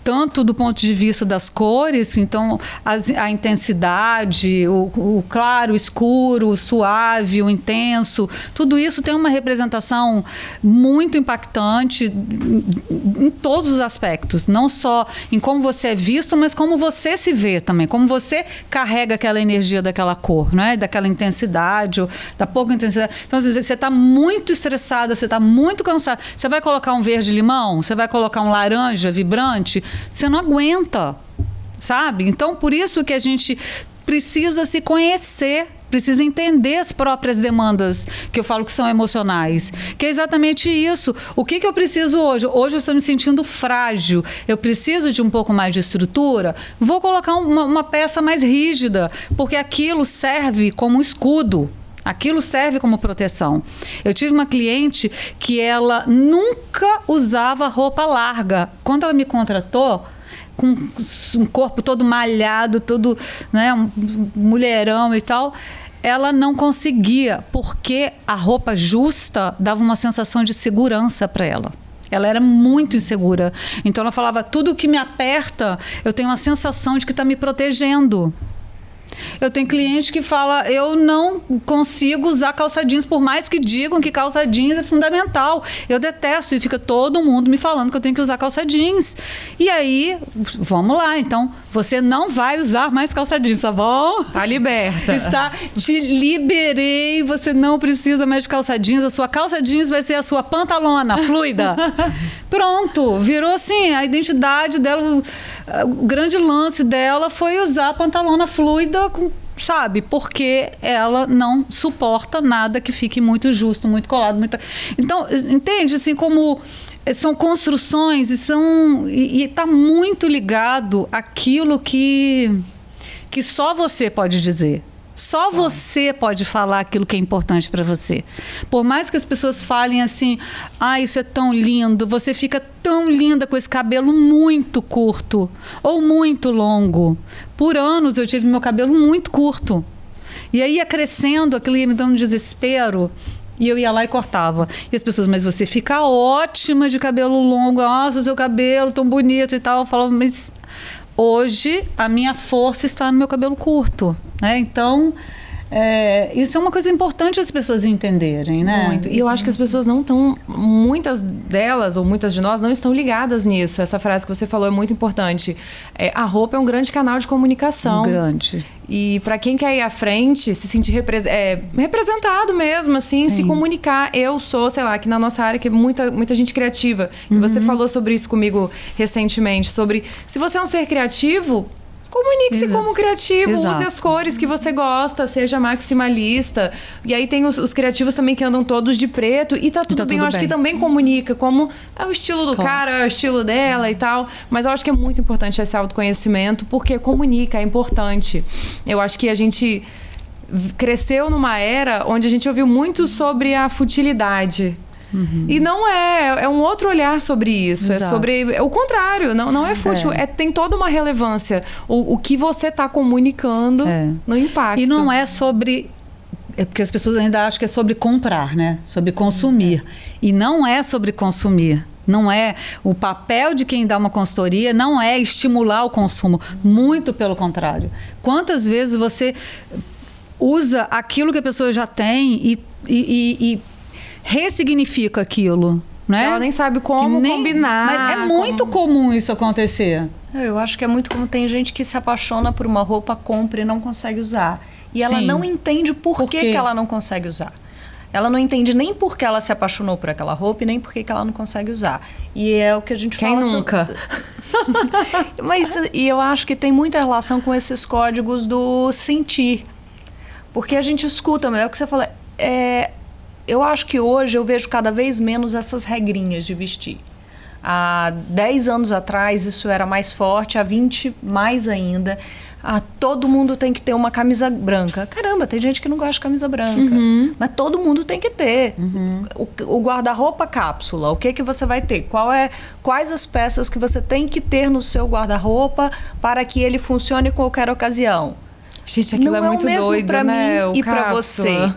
tanto do ponto de vista das cores, então a intensidade, o claro, o escuro, o suave, o intenso, tudo isso tem uma representação muito impactante em todos os aspectos, não só em como você é visto, mas como você se vê também, como você carrega aquela energia daquela cor, né? Daquela intensidade, ou da pouca intensidade. Então, assim, você está muito estressada, você está muito cansada, você vai colocar um verde-limão, você vai colocar um laranja vibrante, você não aguenta, sabe? Então, por isso que a gente precisa se conhecer, precisa entender as próprias demandas, que eu falo que são emocionais, que é exatamente isso. O que eu preciso hoje? Hoje eu estou me sentindo frágil, eu preciso de um pouco mais de estrutura, vou colocar uma peça mais rígida, porque aquilo serve como escudo. Aquilo serve como proteção. Eu tive uma cliente que ela nunca usava roupa larga. Quando ela me contratou, com um corpo todo malhado, todo, né, um mulherão e tal, ela não conseguia, porque a roupa justa dava uma sensação de segurança para ela. Ela era muito insegura. Então ela falava, tudo que me aperta, eu tenho uma sensação de que está me protegendo. Eu tenho cliente que fala, eu não consigo usar calça jeans, por mais que digam que calça jeans é fundamental. Eu detesto, e fica todo mundo me falando que eu tenho que usar calça jeans. E aí, vamos lá, então, você não vai usar mais calça jeans, tá bom? Tá liberta. Te liberei, você não precisa mais de calça jeans, a sua calça jeans vai ser a sua pantalona fluida. Pronto, virou assim, a identidade dela, o grande lance dela foi usar a pantalona fluida, sabe? Porque ela não suporta nada que fique muito justo, muito colado. Então, entende? Assim, como são construções e está muito ligado àquilo que só você pode dizer. Só você pode falar aquilo que é importante para você. Por mais que as pessoas falem assim, isso é tão lindo, você fica tão linda com esse cabelo muito curto ou muito longo. Por anos eu tive meu cabelo muito curto. E aí ia crescendo, aquilo ia me dando desespero. E eu ia lá e cortava. E as pessoas, mas você fica ótima de cabelo longo. Nossa, seu cabelo tão bonito e tal. Eu falava, mas hoje a minha força está no meu cabelo curto, né? Então, isso é uma coisa importante as pessoas entenderem, né? Muito. E eu acho que as pessoas não estão, muitas delas ou muitas de nós não estão ligadas nisso. Essa frase que você falou é muito importante. A roupa é um grande canal de comunicação. Grande. E para quem quer ir à frente, se sentir representado mesmo, assim, se comunicar. Eu sou, sei lá, aqui na nossa área, que é muita gente criativa. E você falou sobre isso comigo recentemente, sobre se você é um ser criativo, comunique-se como criativo, use as cores que você gosta, seja maximalista. E aí tem os criativos também que andam todos de preto e tá tudo bem. Eu acho que também comunica como é o estilo do cara, é o estilo dela e tal. Mas eu acho que é muito importante esse autoconhecimento, porque comunica, é importante. Eu acho que a gente cresceu numa era onde a gente ouviu muito sobre a futilidade. E não é um outro olhar sobre isso. Exato. É sobre o contrário, não é fútil, tem toda uma relevância. O que você está comunicando no impacto. E não é sobre... porque as pessoas ainda acham que é sobre comprar, né? Sobre consumir. E não é sobre consumir. Não é o papel de quem dá uma consultoria, não é estimular o consumo. Muito pelo contrário. Quantas vezes você usa aquilo que a pessoa já tem e ressignifica aquilo, né? Ela nem sabe como combinar. Mas é muito comum isso acontecer. Eu acho que é muito comum. Tem gente que se apaixona por uma roupa, compra e não consegue usar. E ela não entende por que ela não consegue usar. Ela não entende nem por que ela se apaixonou por aquela roupa e nem por que ela não consegue usar. E é o que a gente fala... Quem nunca? E eu acho que tem muita relação com esses códigos do sentir. Porque a gente escuta, é o que você fala. Eu acho que hoje eu vejo cada vez menos essas regrinhas de vestir. Há 10 anos atrás isso era mais forte, há 20 mais ainda. Todo mundo tem que ter uma camisa branca. Caramba, tem gente que não gosta de camisa branca. Mas todo mundo tem que ter. O guarda-roupa cápsula, o que você vai ter? Quais as peças que você tem que ter no seu guarda-roupa para que ele funcione em qualquer ocasião? Gente, aquilo não é muito doido, pra né? mim e para você.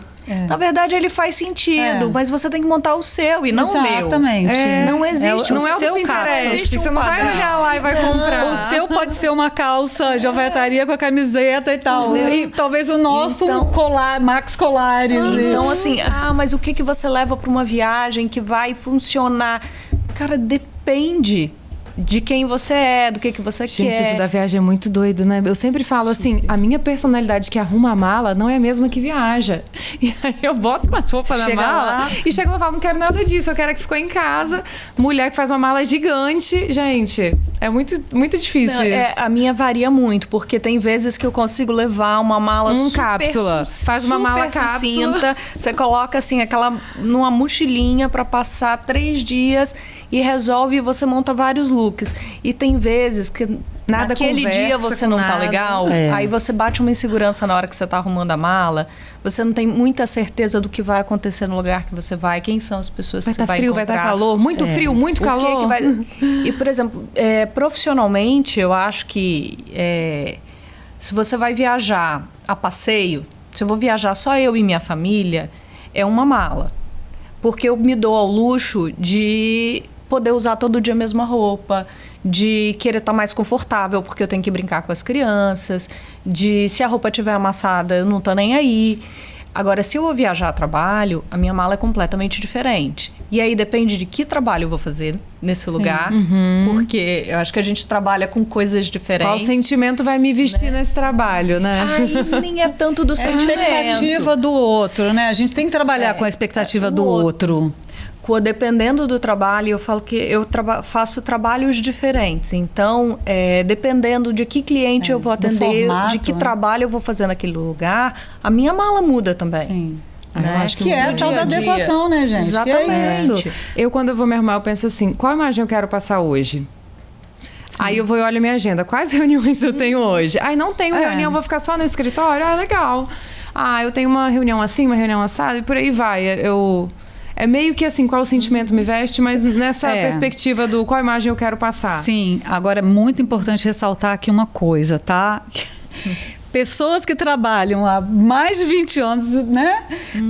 Na verdade, ele faz sentido, mas você tem que montar o seu e não o meu. Exatamente. Não existe não é o seu Pinterest. Você não vai olhar lá e vai comprar. O seu pode ser uma calça de alfaiataria com a camiseta e tal. E talvez o nosso colar, Max Colares. Então, assim, mas o que você leva para uma viagem que vai funcionar? Cara, depende de quem você é, do que você quer. Gente, isso da viagem é muito doido, né? Eu sempre falo assim, a minha personalidade que arruma a mala não é a mesma que viaja. E aí eu boto umas roupas na mala e chego lá e falo, não quero nada disso, eu quero que ficou em casa. Mulher que faz uma mala gigante. Gente, é muito, muito difícil isso. A minha varia muito, porque tem vezes que eu consigo levar uma mala cápsula. Faz uma mala cápsula. Você coloca assim, numa mochilinha para passar 3 dias e resolve e você monta vários looks. E tem vezes que naquele dia você não tá legal, aí você bate uma insegurança na hora que você tá arrumando a mala, você não tem muita certeza do que vai acontecer no lugar que você vai, quem são as pessoas que você vai encontrar. Vai estar calor, muito frio, muito calor. E, por exemplo, profissionalmente, eu acho que se você vai viajar a passeio, se eu vou viajar só eu e minha família, é uma mala. Porque eu me dou ao luxo de poder usar todo dia a mesma roupa, de querer estar mais confortável porque eu tenho que brincar com as crianças, de se a roupa estiver amassada eu não tô nem aí. Agora, se eu vou viajar a trabalho, a minha mala é completamente diferente. E aí depende de que trabalho eu vou fazer nesse lugar, porque eu acho que a gente trabalha com coisas diferentes. Qual sentimento vai me vestir nesse trabalho, né? Nem é tanto do sentimento. A expectativa do outro, né? A gente tem que trabalhar com a expectativa do outro. Dependendo do trabalho, eu falo que eu faço trabalhos diferentes. Então, dependendo de que cliente eu vou atender, formato, de que trabalho eu vou fazer naquele lugar, a minha mala muda também. Sim. Né? Eu acho que é a tal da adequação, né, gente? Exatamente. Eu, quando eu vou me arrumar, eu penso assim, qual imagem eu quero passar hoje? Sim. Aí eu vou e olho a minha agenda. Quais reuniões eu tenho hoje? Aí não tenho reunião, vou ficar só no escritório? Legal. Eu tenho uma reunião assim, uma reunião assada, e por aí vai. É meio que assim, qual o sentimento me veste, mas nessa perspectiva do qual imagem eu quero passar. Sim, agora é muito importante ressaltar aqui uma coisa, tá? Pessoas que trabalham há mais de 20 anos, né?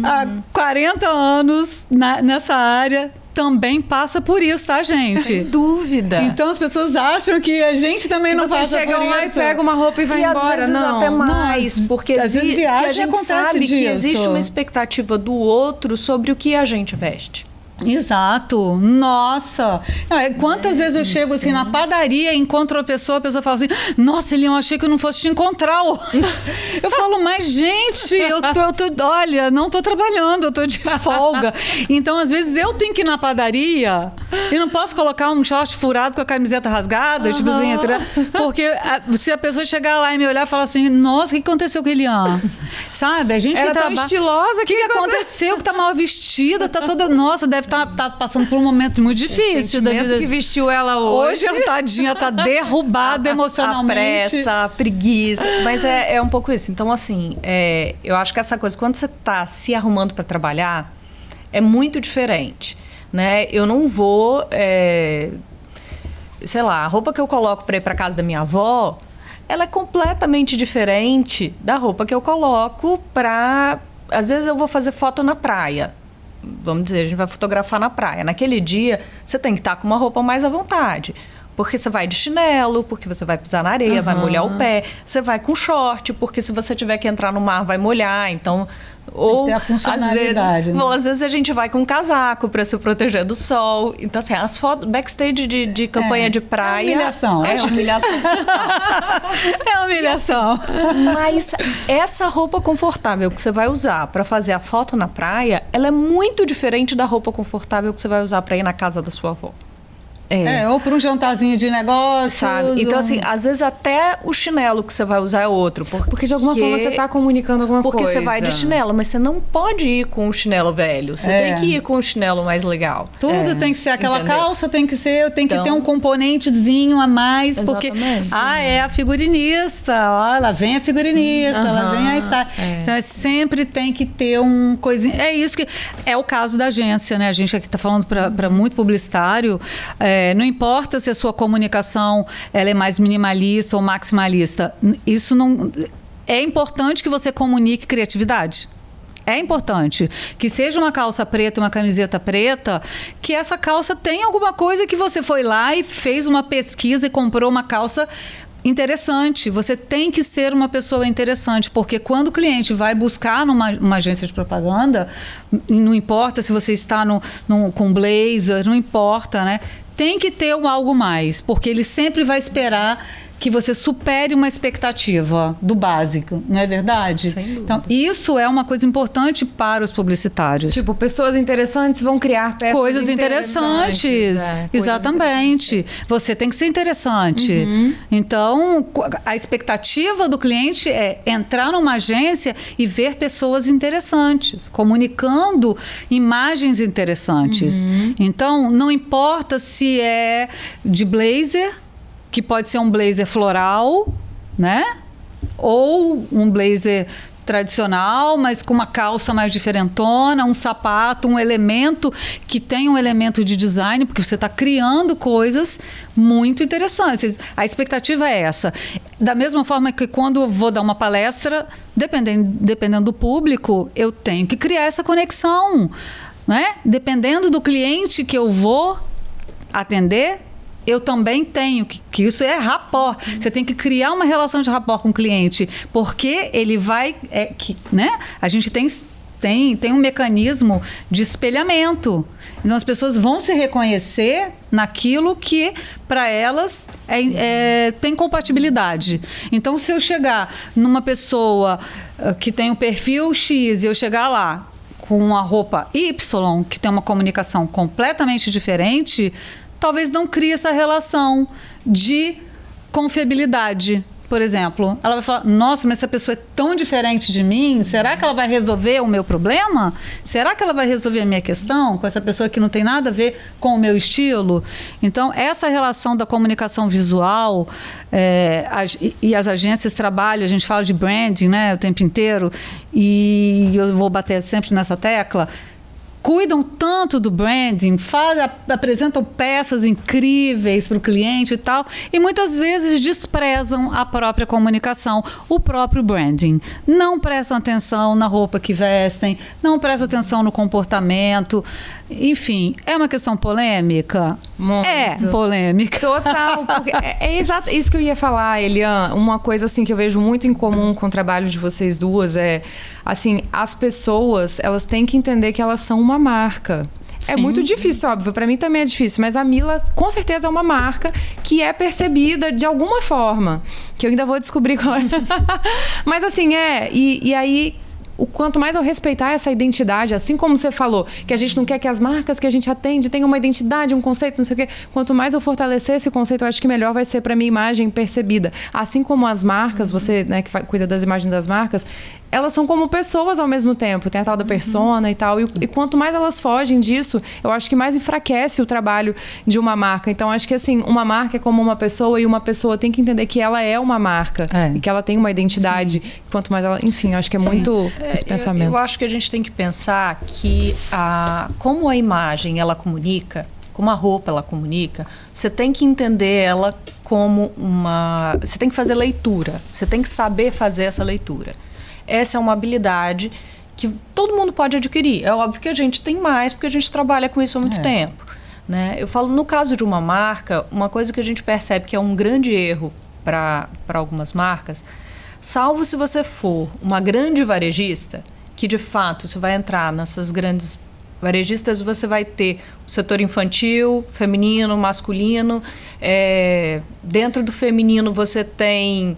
Há 40 anos nessa área, também passa por isso, tá, gente? Sem dúvida. Então as pessoas acham que a gente também não passa por isso. Você chega lá e pega uma roupa e vai embora. Às vezes até mais, porque às vezes viagem a gente sabe que existe uma expectativa do outro sobre o que a gente veste. Exato. Nossa. Quantas vezes eu chego assim na padaria, encontro a pessoa fala assim, nossa, Eliane, eu achei que eu não fosse te encontrar hoje. Eu falo, mas gente, olha, não tô trabalhando, eu tô de folga. Então, às vezes, eu tenho que ir na padaria e não posso colocar um short furado com a camiseta rasgada, tipo assim, porque se a pessoa chegar lá e me olhar e falar assim, nossa, o que aconteceu com a Eliane? Sabe? A gente ela tá estilosa, o que aconteceu? Que tá mal vestida, tá toda, nossa, deve tá passando por um momento muito difícil. O sentimento que vestiu ela hoje. Hoje a tadinha tá derrubada emocionalmente. A pressa, a preguiça. Mas é um pouco isso. Então, assim, eu acho que essa coisa, quando você tá se arrumando para trabalhar, é muito diferente, né? Eu não vou... sei lá, a roupa que eu coloco para ir para casa da minha avó, ela é completamente diferente da roupa que eu coloco para... Às vezes eu vou fazer foto na praia. Vamos dizer, a gente vai fotografar na praia. Naquele dia, você tem que estar com uma roupa mais à vontade. Porque você vai de chinelo, porque você vai pisar na areia, vai molhar o pé. Você vai com short, porque se você tiver que entrar no mar, vai molhar. Então, ou a funcionalidade, às vezes a gente vai com um casaco para se proteger do sol. Então, assim, as fotos backstage de campanha de praia... É humilhação. É humilhação. É humilhação. Mas essa roupa confortável que você vai usar para fazer a foto na praia, ela é muito diferente da roupa confortável que você vai usar para ir na casa da sua avó. Ou para um jantarzinho de negócios. Sabe? Então, assim, às vezes até o chinelo que você vai usar é outro. Porque de alguma forma você tá comunicando alguma coisa. Porque você vai de chinelo, mas você não pode ir com o chinelo velho. Você tem que ir com o chinelo mais legal. Tudo tem que ser aquela calça, tem que ter um componentezinho a mais. Exatamente. Porque, é a figurinista. Ó, lá vem a figurinista, lá vem a style. Então, sempre tem que ter um coisinha. É isso que é o caso da agência, né? A gente aqui tá falando para muito publicitário. Não importa se a sua comunicação ela é mais minimalista ou maximalista. Isso não... É importante que você comunique criatividade. É importante que seja uma calça preta, uma camiseta preta, que essa calça tenha alguma coisa que você foi lá e fez uma pesquisa e comprou uma calça interessante. Você tem que ser uma pessoa interessante, porque quando o cliente vai buscar numa agência de propaganda, não importa se você está com blazer, não importa, né? Tem que ter algo mais, porque ele sempre vai esperar que você supere uma expectativa do básico, não é verdade? Sem dúvida. Então, isso é uma coisa importante para os publicitários. Tipo, pessoas interessantes vão criar peças coisas interessantes. Exatamente. Coisas interessantes. Você tem que ser interessante. Então, a expectativa do cliente é entrar numa agência e ver pessoas interessantes, comunicando imagens interessantes. Então, não importa se é de blazer, que pode ser um blazer floral, né? Ou um blazer tradicional, mas com uma calça mais diferentona, um sapato, um elemento que tem um elemento de design, porque você está criando coisas muito interessantes. A expectativa é essa. Da mesma forma que quando eu vou dar uma palestra, dependendo do público, eu tenho que criar essa conexão, né? Dependendo do cliente que eu vou atender, eu também tenho, que isso é rapport. Você tem que criar uma relação de rapport com o cliente, porque ele vai... né? A gente tem um mecanismo de espelhamento. Então, as pessoas vão se reconhecer naquilo que, para elas, tem compatibilidade. Então, se eu chegar numa pessoa que tem um perfil X e eu chegar lá com uma roupa Y, que tem uma comunicação completamente diferente, talvez não crie essa relação de confiabilidade. Por exemplo, ela vai falar, nossa, mas essa pessoa é tão diferente de mim, será que ela vai resolver o meu problema? Será que ela vai resolver a minha questão com essa pessoa que não tem nada a ver com o meu estilo? Então, essa relação da comunicação visual, e as agências trabalham, a gente fala de branding, né, o tempo inteiro, e eu vou bater sempre nessa tecla, cuidam tanto do branding, apresentam peças incríveis para o cliente e tal, e muitas vezes desprezam a própria comunicação, o próprio branding. Não prestam atenção na roupa que vestem, não prestam atenção no comportamento. Enfim, é uma questão polêmica? Muito. É polêmica. Total, porque é exato isso que eu ia falar, Eliane. Uma coisa assim que eu vejo muito em comum com o trabalho de vocês duas é, assim, as pessoas, elas têm que entender que elas são uma marca. Sim. É muito difícil, óbvio, pra mim também é difícil, mas a Mila com certeza é uma marca que é percebida de alguma forma, que eu ainda vou descobrir qual é. Mas assim, e aí... O quanto mais eu respeitar essa identidade, assim como você falou, que a gente não quer que as marcas que a gente atende tenham uma identidade, um conceito, não sei o quê. Quanto mais eu fortalecer esse conceito, eu acho que melhor vai ser para minha imagem percebida. Assim como as marcas, você, né, que cuida das imagens das marcas, elas são como pessoas ao mesmo tempo. Tem a tal da persona e tal. E quanto mais elas fogem disso, eu acho que mais enfraquece o trabalho de uma marca. Então, acho que assim, uma marca é como uma pessoa e uma pessoa tem que entender que ela é uma marca. E que ela tem uma identidade. Quanto mais ela... Enfim, eu acho que é muito esse pensamento. Eu acho que a gente tem que pensar que como a imagem, ela comunica, como a roupa, ela comunica, você tem que entender ela como uma... Você tem que fazer leitura. Você tem que saber fazer essa leitura. Essa é uma habilidade que todo mundo pode adquirir. É óbvio que a gente tem mais, porque a gente trabalha com isso há muito tempo. Né? Eu falo, no caso de uma marca, uma coisa que a gente percebe que é um grande erro para algumas marcas, salvo se você for uma grande varejista, que de fato você vai entrar nessas grandes varejistas, você vai ter o setor infantil, feminino, masculino. Dentro do feminino você tem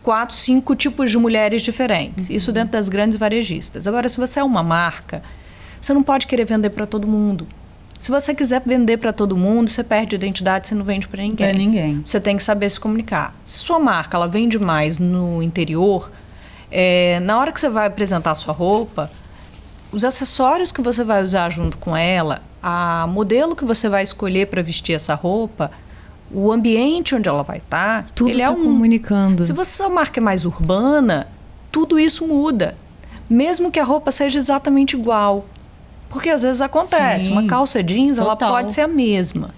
4, 5 tipos de mulheres diferentes. Isso dentro das grandes varejistas. Agora, se você é uma marca, você não pode querer vender para todo mundo. Se você quiser vender para todo mundo, você perde identidade, você não vende para ninguém. Para ninguém. Você tem que saber se comunicar. Se sua marca ela vende mais no interior, na hora que você vai apresentar a sua roupa, os acessórios que você vai usar junto com ela, a modelo que você vai escolher para vestir essa roupa, o ambiente onde ela vai estar, Tudo ele tá comunicando. Se sua marca é mais urbana, tudo isso muda. Mesmo que a roupa seja exatamente igual. Porque às vezes acontece, Sim, uma calça jeans, ela total. pode ser a mesma.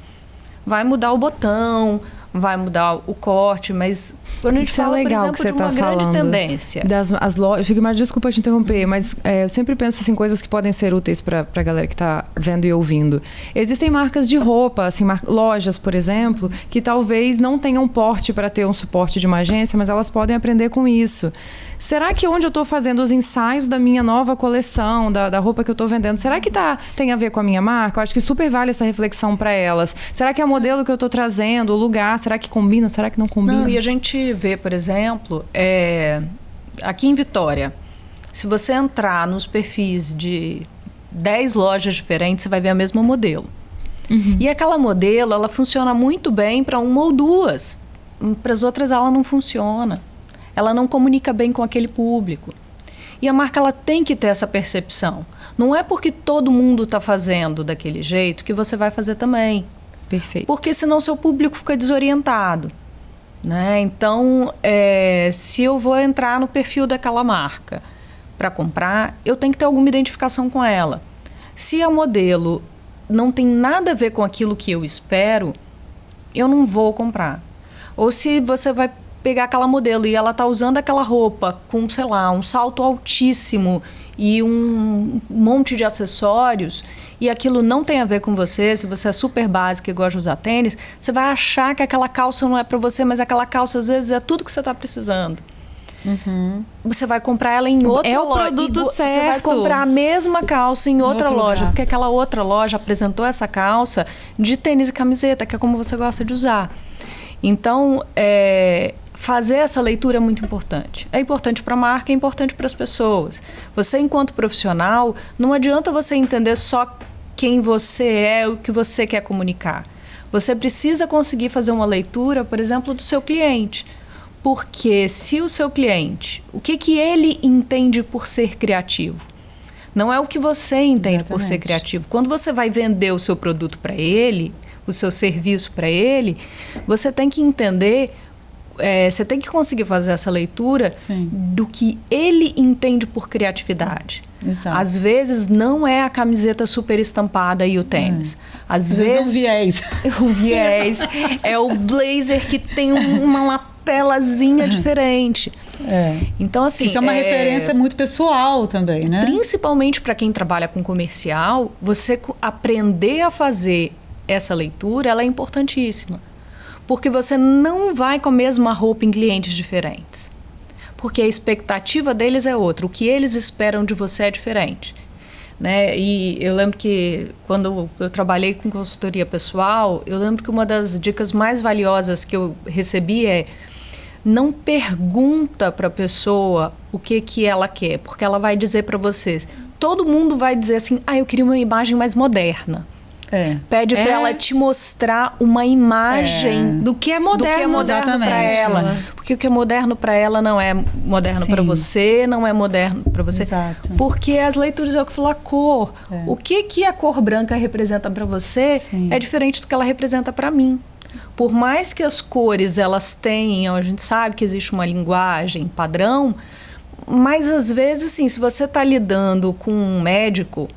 Vai mudar o botão, vai mudar o corte, mas quando a gente Isso é fala, por legal exemplo, que você de uma tá grande falando tendência. As lojas, fico mais desculpa te interromper, mas eu sempre penso assim, coisas que podem ser úteis para a galera que está vendo e ouvindo. Existem marcas de roupa, assim, lojas, por exemplo, que talvez não tenham porte para ter um suporte de uma agência, mas elas podem aprender com isso. Será que onde eu estou fazendo os ensaios da minha nova coleção, da roupa que eu estou vendendo, será que tem a ver com a minha marca? Eu acho que super vale essa reflexão para elas. Será que é o modelo que eu estou trazendo, o lugar, será que combina, será que não combina? Não, e a gente vê, por exemplo, aqui em Vitória, se você entrar nos perfis de 10 lojas diferentes, você vai ver a mesma modelo. Uhum. E aquela modelo, ela funciona muito bem para uma ou duas. Para as outras, ela não funciona. Ela não comunica bem com aquele público. E a marca ela tem que ter essa percepção. Não é porque todo mundo está fazendo daquele jeito que você vai fazer também. Perfeito. Porque senão seu público fica desorientado. Né? Então, se eu vou entrar no perfil daquela marca para comprar, eu tenho que ter alguma identificação com ela. Se a modelo não tem nada a ver com aquilo que eu espero, eu não vou comprar. Ou se você vai pegar aquela modelo e ela está usando aquela roupa com, sei lá, um salto altíssimo e um monte de acessórios e aquilo não tem a ver com você, se você é super básica e gosta de usar tênis, você vai achar que aquela calça não é para você, mas aquela calça às vezes é tudo que você está precisando. Uhum. Você vai comprar ela em outra loja. É o produto certo. Você vai comprar a mesma calça em outra outro loja, lugar. porque aquela outra loja apresentou essa calça de tênis e camiseta, que é como você gosta de usar. Então, fazer essa leitura é muito importante. É importante para a marca, é importante para as pessoas. Você, enquanto profissional, não adianta você entender só quem você é, o que você quer comunicar. Você precisa conseguir fazer uma leitura, por exemplo, do seu cliente. Porque se o seu cliente, o que ele entende por ser criativo? Não é o que você entende por ser criativo. Quando você vai vender o seu produto para ele, o seu serviço para ele, você tem que entender, você tem que conseguir fazer essa leitura do que ele entende por criatividade. Exato. Às vezes não é a camiseta super estampada e o tênis. Às vezes é um viés. Um viés. É o blazer que tem uma lapelazinha diferente. Então, assim, isso é uma referência muito pessoal também, né? Principalmente para quem trabalha com comercial, você aprender a fazer essa leitura, ela é importantíssima. Porque você não vai com a mesma roupa em clientes diferentes. Porque a expectativa deles é outra. O que eles esperam de você é diferente. Né? E eu lembro que quando eu trabalhei com consultoria pessoal, eu lembro que uma das dicas mais valiosas que eu recebi é: não pergunta para a pessoa o que ela quer, porque ela vai dizer para vocês. Todo mundo vai dizer assim: eu queria uma imagem mais moderna. Pede para ela te mostrar uma imagem do que é moderno, para ela. Porque o que é moderno para ela não é moderno para você, não é moderno para você. Exato. Porque as leituras é o que falou, a cor. O que a cor branca representa para você é diferente do que ela representa para mim. Por mais que as cores elas tenham, a gente sabe que existe uma linguagem padrão, mas às vezes, assim, se você está lidando com um médico,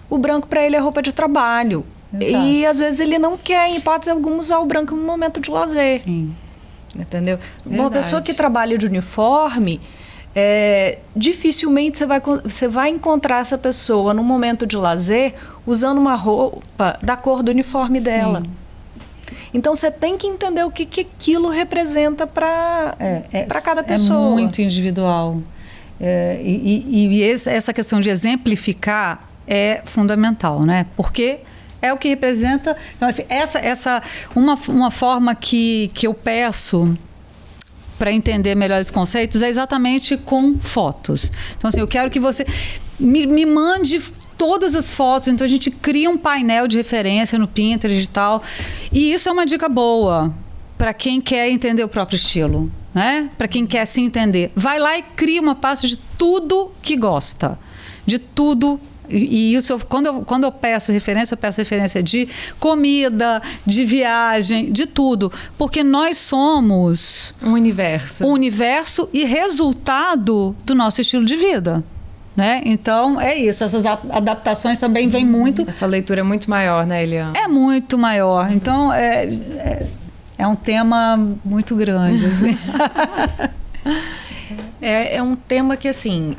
o branco para ele é roupa de trabalho. Exato. E às vezes ele não quer, em hipótese alguma, usar o branco em um momento de lazer. Entendeu? Verdade. Uma pessoa que trabalha de uniforme, dificilmente você vai encontrar essa pessoa num momento de lazer usando uma roupa da cor do uniforme dela. Então você tem que entender o que aquilo representa para cada pessoa. É muito individual. Essa questão de exemplificar é fundamental, né? Porque é o que representa. Então, assim, uma forma que eu peço para entender melhor os conceitos é exatamente com fotos. Então, assim, eu quero que você me mande todas as fotos. Então a gente cria um painel de referência no Pinterest e tal. E isso é uma dica boa para quem quer entender o próprio estilo, né? Para quem quer se entender. Vai lá e cria uma pasta de tudo que gosta. De tudo. E isso, quando eu peço referência de comida, de viagem, de tudo. Porque nós somos um universo e resultado do nosso estilo de vida. Né? Então, é isso. Essas adaptações também vêm muito... Essa leitura é muito maior, né, Eliane? É muito maior. Então, é um tema muito grande. Assim. É um tema que, assim,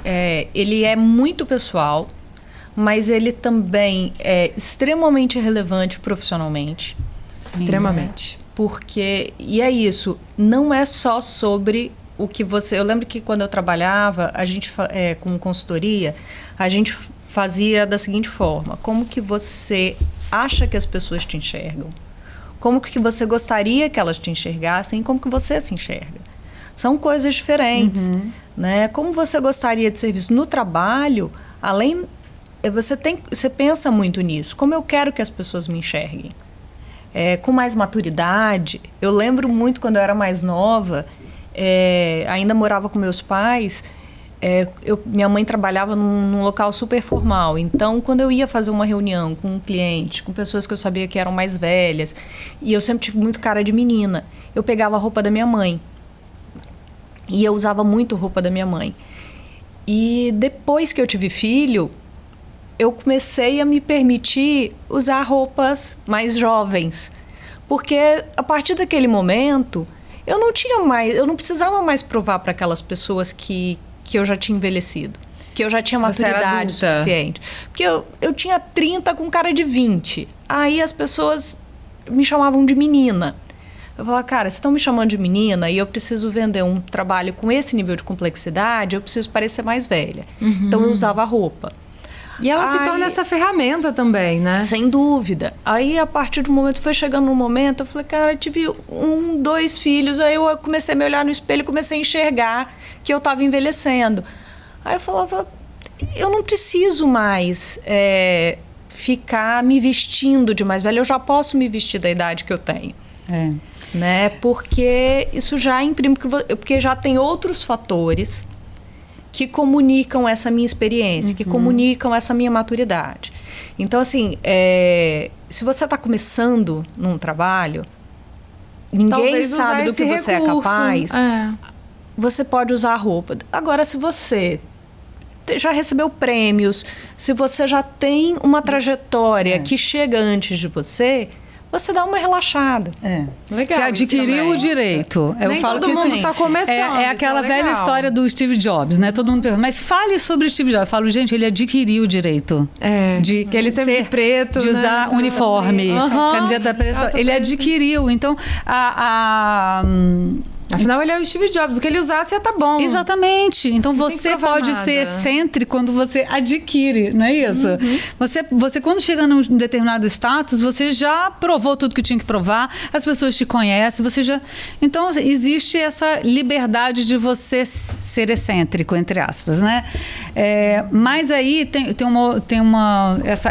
ele é muito pessoal, mas ele também é extremamente relevante profissionalmente. Sim, extremamente. Né? Porque, e é isso, não é só sobre o que você... Eu lembro que quando eu trabalhava, a gente com consultoria, a gente fazia da seguinte forma: como que você acha que as pessoas te enxergam? Como que você gostaria que elas te enxergassem e como que você se enxerga? São coisas diferentes, né? Como você gostaria de ser visto no trabalho, além... Você pensa muito nisso. Como eu quero que as pessoas me enxerguem? Com mais maturidade. Eu lembro muito quando eu era mais nova, ainda morava com meus pais, minha mãe trabalhava num local super formal. Então, quando eu ia fazer uma reunião com um cliente, com pessoas que eu sabia que eram mais velhas, e eu sempre tive muito cara de menina, eu pegava a roupa da minha mãe. E eu usava muito roupa da minha mãe. E depois que eu tive filho, eu comecei a me permitir usar roupas mais jovens. Porque a partir daquele momento, eu não precisava mais provar para aquelas pessoas que eu já tinha envelhecido. Que eu já tinha maturidade suficiente. Porque eu tinha 30 com cara de 20. Aí as pessoas me chamavam de menina. Eu falava, cara, vocês estão me chamando de menina e eu preciso vender um trabalho com esse nível de complexidade, eu preciso parecer mais velha. Então eu usava roupa. E ela se torna essa ferramenta também, né? Sem dúvida. Aí, a partir do momento, foi chegando um momento, eu falei, cara, eu tive 2 filhos, aí eu comecei a me olhar no espelho e comecei a enxergar que eu estava envelhecendo. Aí eu falava, eu não preciso mais ficar me vestindo de mais velha, eu já posso me vestir da idade que eu tenho. Né? Porque isso já imprime, porque já tem outros fatores que comunicam essa minha experiência, que comunicam essa minha maturidade. Então, assim, se você está começando num trabalho, ninguém sabe do que você é capaz, você pode usar a roupa. Agora, se você já recebeu prêmios, se você já tem uma trajetória que chega antes de você dá uma relaxada. Legal. Você adquiriu o direito. Eu Nem falo todo que mundo assim, tá começando. É aquela velha história do Steve Jobs, né? Todo mundo pergunta, mas fale sobre o Steve Jobs. Eu falo, gente, ele adquiriu o direito de que ele sempre de preto, de usar uniforme, camiseta preta. Ele adquiriu. Então, afinal, ele é o Steve Jobs. O que ele usasse ia tá bom. Exatamente. Então, você pode ser excêntrico quando você adquire, não é isso? Você, quando chega num determinado status, você já provou tudo que tinha que provar, as pessoas te conhecem, você já... Então, existe essa liberdade de você ser excêntrico, entre aspas, né? Mas aí,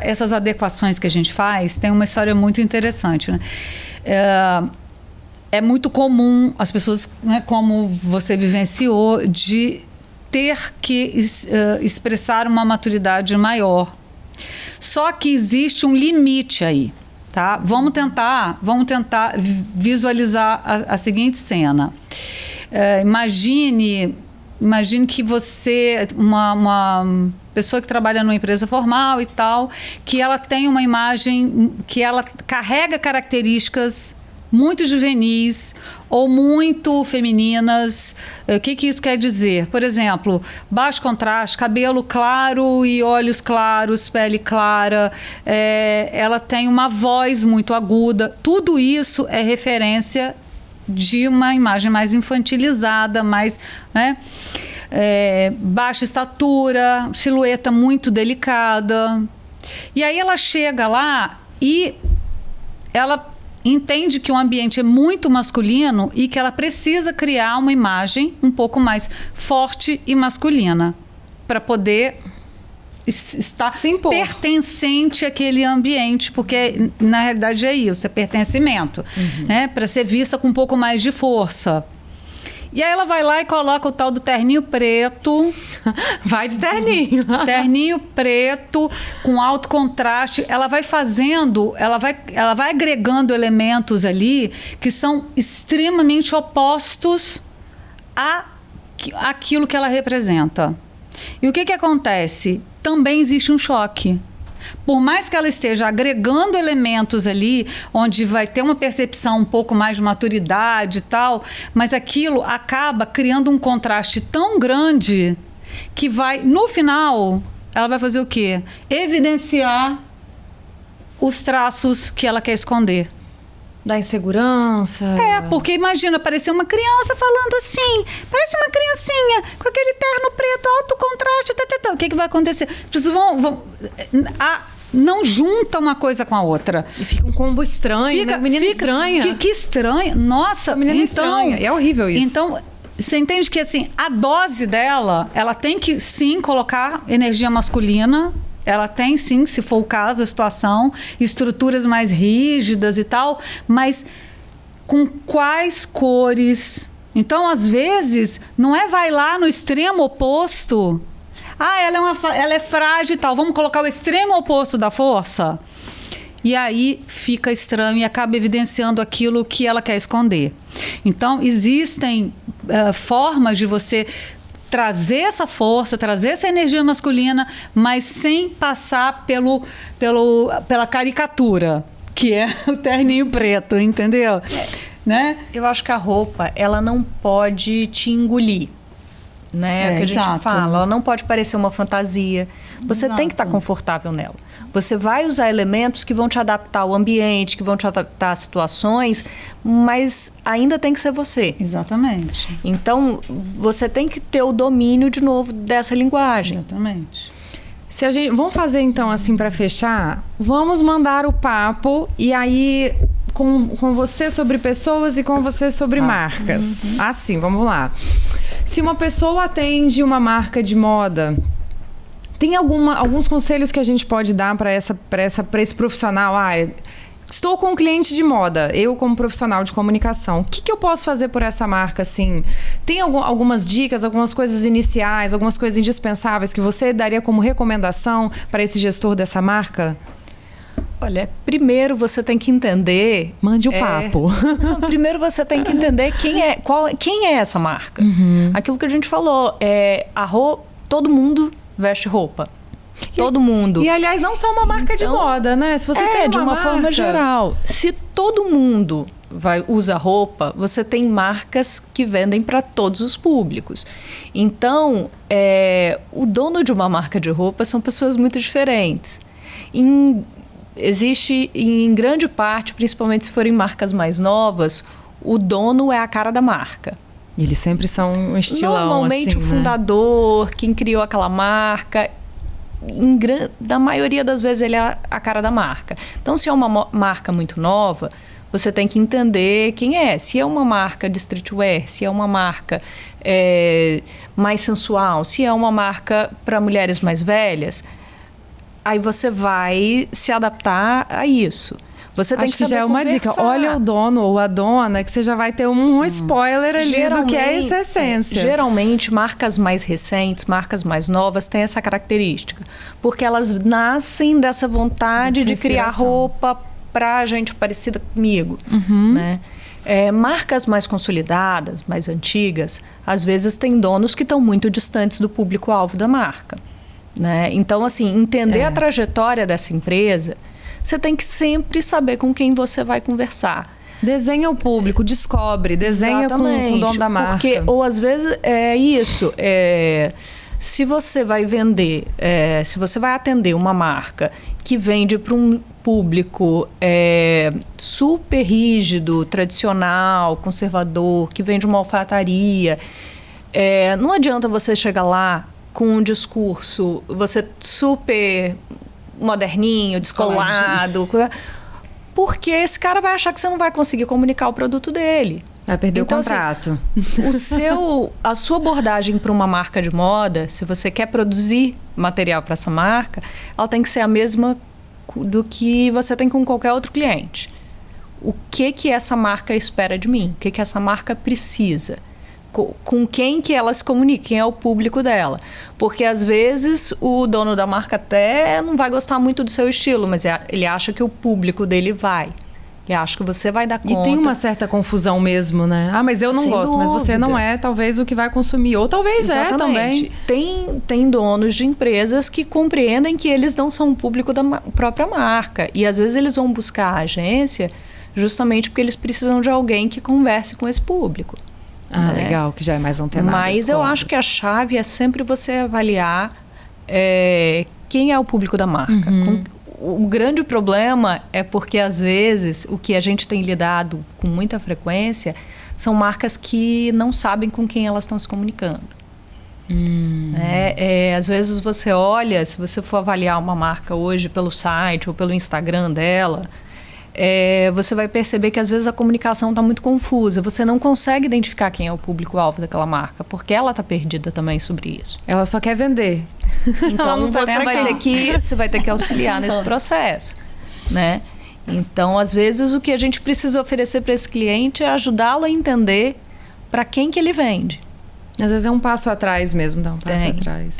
essas adequações que a gente faz, tem uma história muito interessante, né? É muito comum as pessoas, né, como você vivenciou, de ter que expressar uma maturidade maior. Só que existe um limite aí, tá? Vamos tentar visualizar a seguinte cena. Imagine que você, uma pessoa que trabalha numa empresa formal e tal, que ela tem uma imagem, que ela carrega características muito juvenis ou muito femininas. O que isso quer dizer? Por exemplo, baixo contraste, cabelo claro e olhos claros, pele clara, ela tem uma voz muito aguda. Tudo isso é referência de uma imagem mais infantilizada, mais, né? Baixa estatura, silhueta muito delicada. E aí ela chega lá e ela entende que o ambiente é muito masculino e que ela precisa criar uma imagem um pouco mais forte e masculina para poder estar pertencente àquele ambiente, porque na realidade é isso, é pertencimento, né? Para ser vista com um pouco mais de força. E aí ela vai lá e coloca o tal do terninho preto. Vai de terninho. Terninho preto, com alto contraste. Ela vai fazendo, ela vai agregando elementos ali que são extremamente opostos àquilo que ela representa. E o que acontece? Também existe um choque. Por mais que ela esteja agregando elementos ali, onde vai ter uma percepção um pouco mais de maturidade e tal, mas aquilo acaba criando um contraste tão grande que vai, no final, ela vai fazer o quê? Evidenciar os traços que ela quer esconder. Da insegurança. Porque imagina, parecer uma criança falando assim, parece uma criancinha, com aquele terno preto, alto contraste, o que vai acontecer? Vocês não junta uma coisa com a outra. E fica um combo estranho, né? Menina estranha. Que estranho. Nossa, menina estranha. É horrível isso. Então, você entende que assim, a dose dela, ela tem que sim colocar energia masculina. Ela tem, sim, se for o caso, a situação, estruturas mais rígidas e tal, mas com quais cores? Então, às vezes, não vai lá no extremo oposto. Ela é frágil e tal, vamos colocar o extremo oposto da força? E aí fica estranho e acaba evidenciando aquilo que ela quer esconder. Então, existem formas de você trazer essa força, trazer essa energia masculina, mas sem passar pela caricatura, que é o terninho preto, entendeu? Né? Eu acho que a roupa, ela não pode te engolir. Né? É o que a gente fala, ela não pode parecer uma fantasia. Você tem que estar confortável nela. Você vai usar elementos que vão te adaptar ao ambiente, que vão te adaptar a situações, mas ainda tem que ser você. Exatamente. Então, você tem que ter o domínio, de novo, dessa linguagem. Exatamente. Vamos fazer, então, assim, para fechar? Vamos mandar o papo e aí... Com você sobre pessoas e com você sobre marcas. Assim, vamos lá. Se uma pessoa atende uma marca de moda, tem alguns conselhos que a gente pode dar para esse profissional? Estou com um cliente de moda, eu como profissional de comunicação, o que eu posso fazer por essa marca, assim? Tem algumas dicas, algumas coisas iniciais, algumas coisas indispensáveis que você daria como recomendação para esse gestor dessa marca? Olha, primeiro você tem que entender... Mande o papo. Não, primeiro você tem que entender quem é essa marca. Aquilo que a gente falou, todo mundo veste roupa. Todo mundo. E, aliás, não só uma marca de moda, né? Se você tem de uma forma geral. Se todo mundo usa roupa, você tem marcas que vendem para todos os públicos. Então, o dono de uma marca de roupa são pessoas muito diferentes. Existe, em grande parte, principalmente se forem marcas mais novas, o dono é a cara da marca. E eles sempre são um estilão, normalmente assim, o fundador, quem criou aquela marca, da maioria das vezes ele é a cara da marca. Então, se é uma marca muito nova, você tem que entender quem é. Se é uma marca de streetwear, se é uma marca mais sensual, se é uma marca para mulheres mais velhas, aí você vai se adaptar a isso. Você tem que saber já é uma dica. Olha o dono ou a dona, que você já vai ter um spoiler ali do que é essa essência. Geralmente, marcas mais recentes, marcas mais novas, têm essa característica. Porque elas nascem dessa vontade de criar roupa para gente parecida comigo. Né? Marcas mais consolidadas, mais antigas, às vezes têm donos que estão muito distantes do público-alvo da marca. Né? Então, assim, entender a trajetória dessa empresa, você tem que sempre saber com quem você vai conversar. Desenha o público, desenha com o dono da marca. Porque, ou às vezes, é isso. Se você vai vender, se você vai atender uma marca que vende para um público super rígido, tradicional, conservador, que vende uma alfaiataria, não adianta você chegar lá com um discurso, você super moderninho, descolado, porque esse cara vai achar que você não vai conseguir comunicar o produto dele. Vai perder Então, o contrato. A sua abordagem para uma marca de moda, se você quer produzir material para essa marca, ela tem que ser a mesma do que você tem com qualquer outro cliente. O que essa marca espera de mim? O que essa marca precisa? Com quem que ela se comunica? Quem é o público dela? Porque às vezes o dono da marca até não vai gostar muito do seu estilo, mas ele acha que o público dele vai. Ele acha que você vai dar conta. E tem uma certa confusão mesmo, né? Ah, mas eu não gosto, mas você não é talvez o que vai consumir. Ou talvez Exatamente. também. Tem donos de empresas que compreendem que eles não são o público da própria marca. E às vezes eles vão buscar a agência justamente porque eles precisam de alguém que converse com esse público. Ah, né? Legal, que já é mais antenado. Mas eu acho que a chave é sempre você avaliar quem é o público da marca. O grande problema é porque, às vezes, o que a gente tem lidado com muita frequência são marcas que não sabem com quem elas estão se comunicando. Às vezes você olha, se você for avaliar uma marca hoje pelo site ou pelo Instagram dela, você vai perceber que às vezes a comunicação está muito confusa. Você não consegue identificar quem é o público-alvo daquela marca, porque ela está perdida também sobre isso. Ela só quer vender. Então você vai ter que auxiliar nesse processo, né? Então, às vezes, o que a gente precisa oferecer para esse cliente é ajudá-lo a entender para quem que ele vende. Às vezes é um passo atrás mesmo, dá um passo atrás.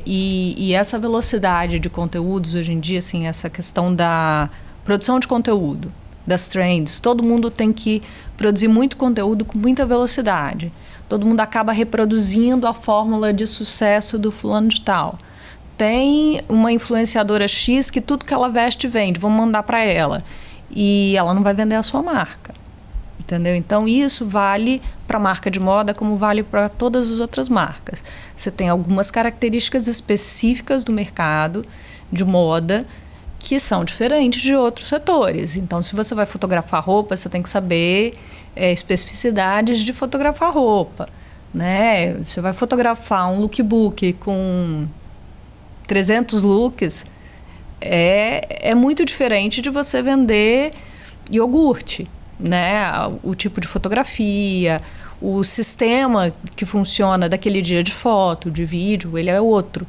E essa velocidade de conteúdos hoje em dia, assim, essa questão da produção de conteúdo, das trends, todo mundo tem que produzir muito conteúdo com muita velocidade. Todo mundo acaba reproduzindo a fórmula de sucesso do fulano de tal. Tem uma influenciadora X que tudo que ela veste vende, vamos mandar para ela. E ela não vai vender a sua marca. Entendeu? Então, isso vale para a marca de moda como vale para todas as outras marcas. Você tem algumas características específicas do mercado de moda que são diferentes de outros setores. Então, se você vai fotografar roupa, você tem que saber especificidades de fotografar roupa, né? Você vai fotografar um lookbook com 300 looks, é muito diferente de você vender iogurte, né? O tipo de fotografia, o sistema que funciona daquele dia de foto, de vídeo, ele é outro,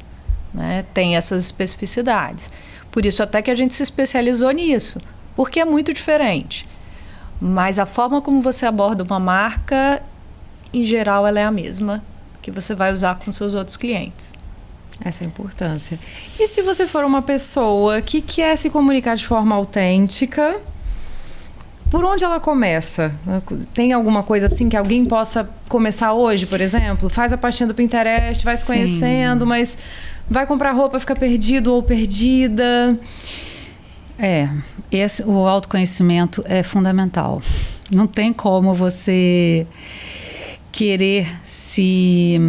né? Tem essas especificidades. Por isso até que a gente se especializou nisso, porque é muito diferente. Mas a forma como você aborda uma marca, em geral, ela é a mesma que você vai usar com seus outros clientes. Essa é a importância. E se você for uma pessoa que quer se comunicar de forma autêntica, por onde ela começa? Tem alguma coisa assim que alguém possa começar hoje, por exemplo? Faz a pastinha do Pinterest, vai se conhecendo, mas vai comprar roupa, fica perdido ou perdida. O autoconhecimento é fundamental. Não tem como você querer se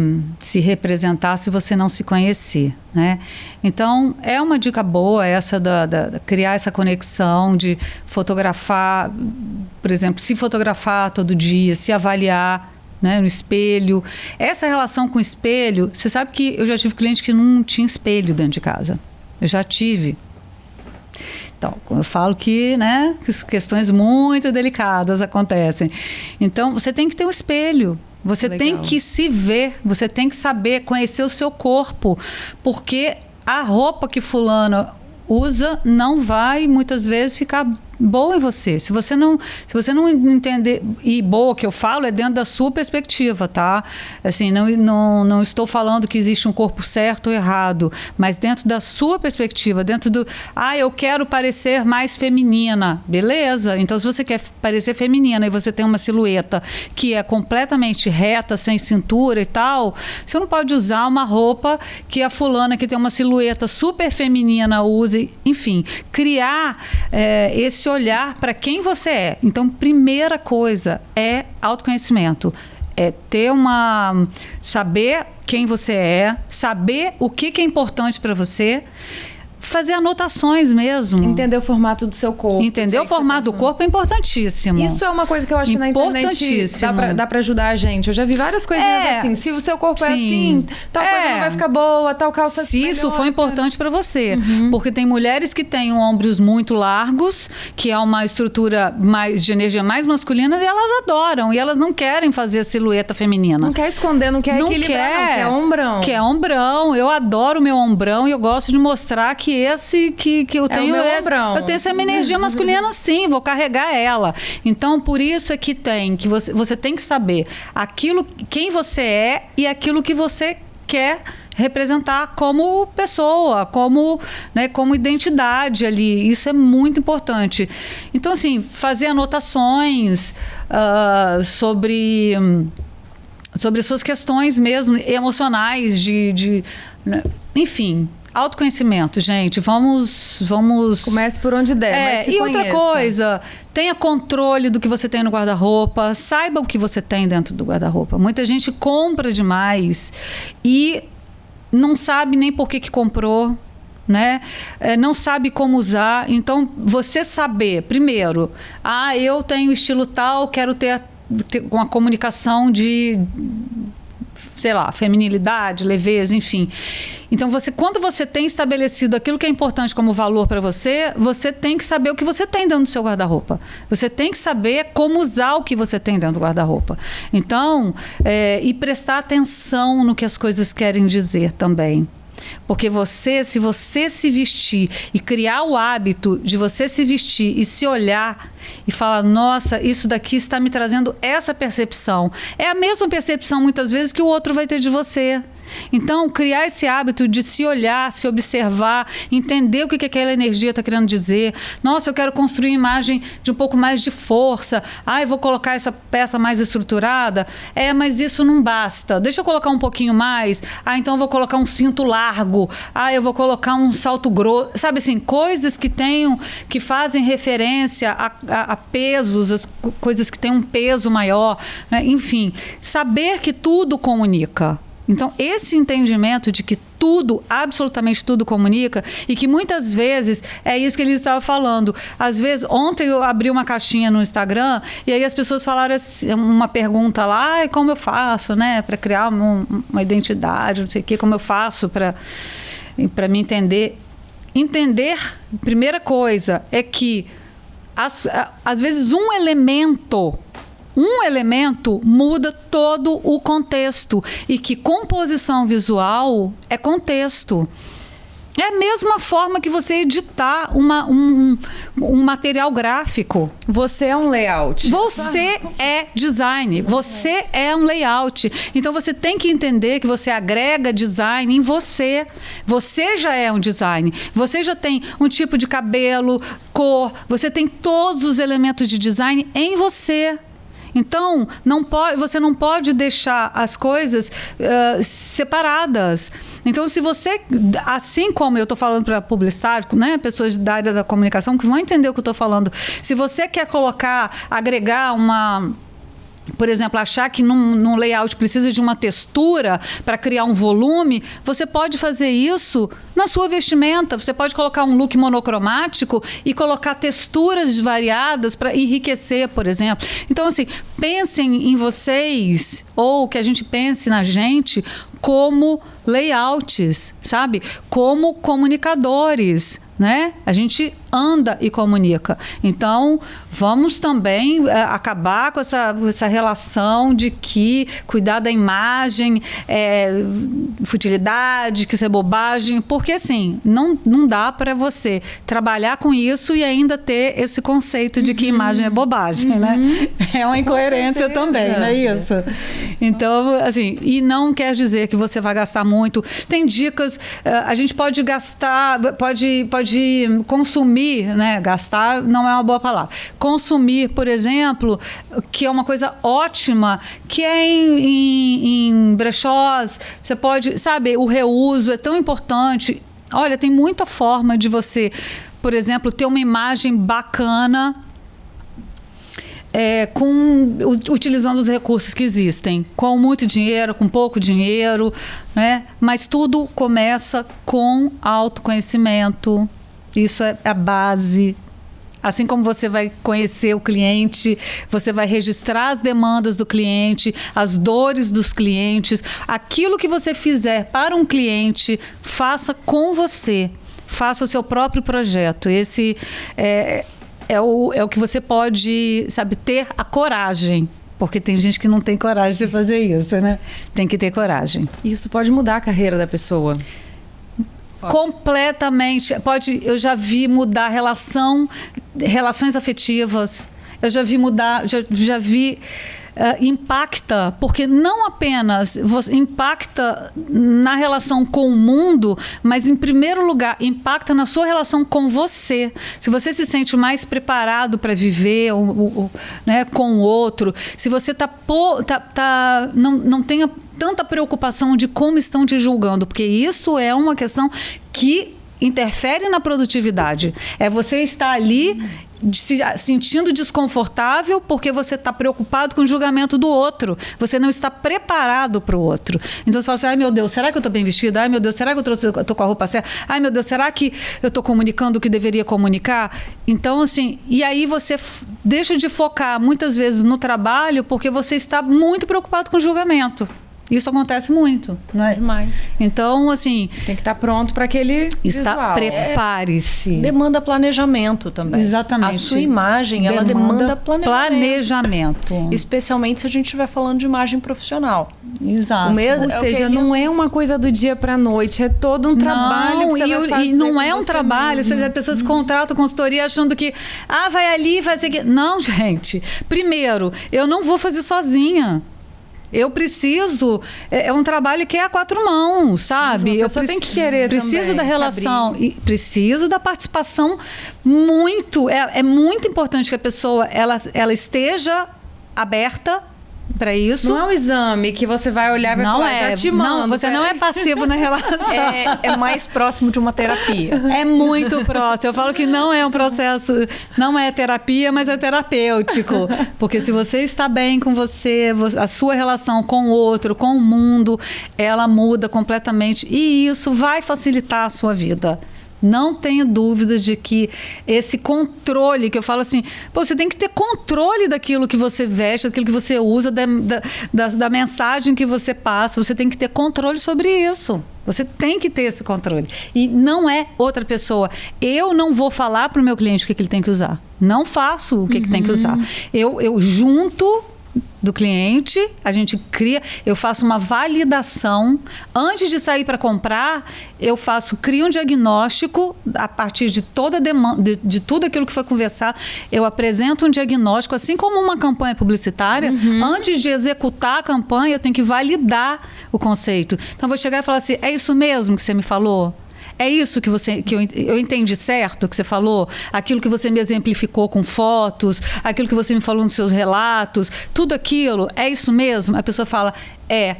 representar se você não se conhecer, né? Então, é uma dica boa essa da criar essa conexão de fotografar, por exemplo, se fotografar todo dia, se avaliar, né, no espelho. Essa relação com o espelho, você sabe que eu já tive cliente que não tinha espelho dentro de casa. Eu já tive. Então, eu falo que, né, questões muito delicadas acontecem. Então, você tem que ter um espelho. Você tem que se ver, você tem que saber, conhecer o seu corpo, porque a roupa que fulano usa não vai, muitas vezes, ficar boa em você. Se você não entender, e boa que eu falo é dentro da sua perspectiva, tá? Assim, não estou falando que existe um corpo certo ou errado, mas dentro da sua perspectiva, dentro do, eu quero parecer mais feminina, beleza? Então, se você quer parecer feminina e você tem uma silhueta que é completamente reta, sem cintura e tal, você não pode usar uma roupa que a fulana que tem uma silhueta super feminina use, enfim, criar esse olhar para quem você é. Então, primeira coisa é autoconhecimento. É saber quem você é, saber o que é importante para você, fazer anotações mesmo. Entender o formato do seu corpo. Entender o formato do corpo é importantíssimo. Isso é uma coisa que eu acho que na internet dá pra ajudar a gente. Eu já vi várias coisinhas assim. Se o seu corpo é assim, tal coisa não vai ficar boa, tal calça se melhor, isso for importante para você. Porque tem mulheres que têm ombros muito largos, que é uma estrutura mais de energia mais masculina, e elas adoram. E elas não querem fazer a silhueta feminina. Não quer esconder, não quer equilibrar, não quer ombrão. Quer ombrão. Eu adoro o meu ombrão e eu gosto de mostrar que que eu tenho eu tenho essa energia masculina, sim, vou carregar ela. Então, por isso é que você tem que saber quem você é e aquilo que você quer representar como pessoa, como identidade ali. Isso é muito importante. Então, assim, fazer anotações sobre suas questões mesmo emocionais, enfim. Autoconhecimento, gente. Vamos... Comece por onde der, mas se conheça. Outra coisa, tenha controle do que você tem no guarda-roupa. Saiba o que você tem dentro do guarda-roupa. Muita gente compra demais e não sabe nem por que comprou, né? Não sabe como usar. Então, você saber, primeiro, eu tenho estilo tal, quero ter uma comunicação de... sei lá, feminilidade, leveza, enfim. Então, quando você tem estabelecido aquilo que é importante como valor para você, você tem que saber o que você tem dentro do seu guarda-roupa. Você tem que saber como usar o que você tem dentro do guarda-roupa. Então, e prestar atenção no que as coisas querem dizer também. Porque se você se vestir e criar o hábito de você se vestir e se olhar e falar, nossa, isso daqui está me trazendo essa percepção. É a mesma percepção, muitas vezes, que o outro vai ter de você. Então, criar esse hábito de se olhar, se observar, entender o que aquela energia está querendo dizer. Nossa, eu quero construir uma imagem de um pouco mais de força. Eu vou colocar essa peça mais estruturada. Mas isso não basta. Deixa eu colocar um pouquinho mais. Então eu vou colocar um cinto largo. Eu vou colocar um salto grosso. Sabe assim, coisas que fazem referência a pesos, as coisas que têm um peso maior, né? Enfim, saber que tudo comunica. Então, esse entendimento de que tudo, absolutamente tudo comunica, e que muitas vezes é isso que ele estava falando. Às vezes, ontem eu abri uma caixinha no Instagram e aí as pessoas falaram assim, uma pergunta lá, como eu faço, né, para criar uma identidade, não sei o quê, como eu faço para me entender. Entender, primeira coisa, é que às vezes um elemento muda todo o contexto e que composição visual é contexto. É a mesma forma que você editar um material gráfico. Você é um layout. Você é design. Você é um layout. Então, você tem que entender que você agrega design em você. Você já é um design. Você já tem um tipo de cabelo, cor. Você tem todos os elementos de design em você. Então, você não pode deixar as coisas separadas. Então, se você, assim como eu estou falando para publicitário, né, pessoas da área da comunicação que vão entender o que eu estou falando, se você quer agregar por exemplo, achar que num layout precisa de uma textura para criar um volume, você pode fazer isso na sua vestimenta. Você pode colocar um look monocromático e colocar texturas variadas para enriquecer, por exemplo. Então, assim, pensem em vocês, ou que a gente pense na gente como layouts, sabe? Como comunicadores, né? A gente anda e comunica. Então, vamos também acabar com essa relação de que cuidar da imagem é futilidade, que isso é bobagem, porque assim, não dá para você trabalhar com isso e ainda ter esse conceito de que imagem é bobagem, né? É uma incoerência também, não é isso? Então, assim, e não quer dizer que você vai gastar muito. Tem dicas, a gente pode gastar, pode consumir, né? Gastar não é uma boa palavra. Consumir, por exemplo, que é uma coisa ótima, que é em brechós, você pode, sabe, o reuso é tão importante. Olha, tem muita forma de você, por exemplo, ter uma imagem bacana utilizando os recursos que existem, com muito dinheiro, com pouco dinheiro, né? Mas tudo começa com autoconhecimento. Isso é a base. Assim como você vai conhecer o cliente, você vai registrar as demandas do cliente, as dores dos clientes. Aquilo que você fizer para um cliente, faça com você. Faça o seu próprio projeto. Esse é o que você pode, sabe, ter a coragem. Porque tem gente que não tem coragem de fazer isso, né? Tem que ter coragem. Isso pode mudar a carreira da pessoa. Completamente. Eu já vi mudar relações afetivas. Eu já vi mudar, já vi impacta, porque não apenas você impacta na relação com o mundo, mas em primeiro lugar impacta na sua relação com você. Se você se sente mais preparado para viver né, com o outro, se você não tenha tanta preocupação de como estão te julgando, porque isso é uma questão que interfere na produtividade. É você estar ali se sentindo desconfortável porque você está preocupado com o julgamento do outro. Você não está preparado para o outro. Então você fala assim, ai meu Deus, será que eu estou bem vestida? Ai meu Deus, será que eu estou com a roupa certa? Ai meu Deus, será que eu estou comunicando o que deveria comunicar? Então assim, e aí você deixa de focar muitas vezes no trabalho porque você está muito preocupado com o julgamento. Isso acontece muito, não é? Demais. Então, assim... Tem que estar pronto para aquele visual. Prepare-se. Demanda planejamento também. Exatamente. A sua imagem, ela demanda planejamento. Especialmente se a gente estiver falando de imagem profissional. Exato. Ou seja, não é uma coisa do dia para a noite, é todo um trabalho que você vai fazer. E não é um trabalho. As pessoas contratam consultoria achando que vai ali, vai fazer aqui. Não, gente. Primeiro, eu não vou fazer sozinha. Eu preciso... É um trabalho que é a 4 mãos, sabe? A pessoa tem que querer preciso também, da relação. E preciso da participação muito... É muito importante que a pessoa ela esteja aberta para isso. Não é um exame que você vai olhar e vai falar, já te mando. Não, você não é passivo na relação. É mais próximo de uma terapia. É muito próximo. Eu falo que não é um processo, não é terapia, mas é terapêutico. Porque se você está bem com você, a sua relação com o outro, com o mundo, ela muda completamente. E isso vai facilitar a sua vida. Não tenho dúvidas de que esse controle, que eu falo assim, você tem que ter controle daquilo que você veste, daquilo que você usa, da mensagem que você passa, você tem que ter controle sobre isso. Você tem que ter esse controle. E não é outra pessoa. Eu não vou falar para o meu cliente o que ele tem que usar. Não faço o que tem que usar. Eu junto do cliente, a gente cria, eu faço uma validação antes de sair para comprar, crio um diagnóstico a partir de toda a demanda, de tudo aquilo que foi conversado, eu apresento um diagnóstico, assim como uma campanha publicitária. Antes de executar a campanha, eu tenho que validar o conceito. Então eu vou chegar e falar assim, é isso mesmo que você me falou? É isso que eu entendi certo que você falou? Aquilo que você me exemplificou com fotos, aquilo que você me falou nos seus relatos, tudo aquilo, é isso mesmo? A pessoa fala, é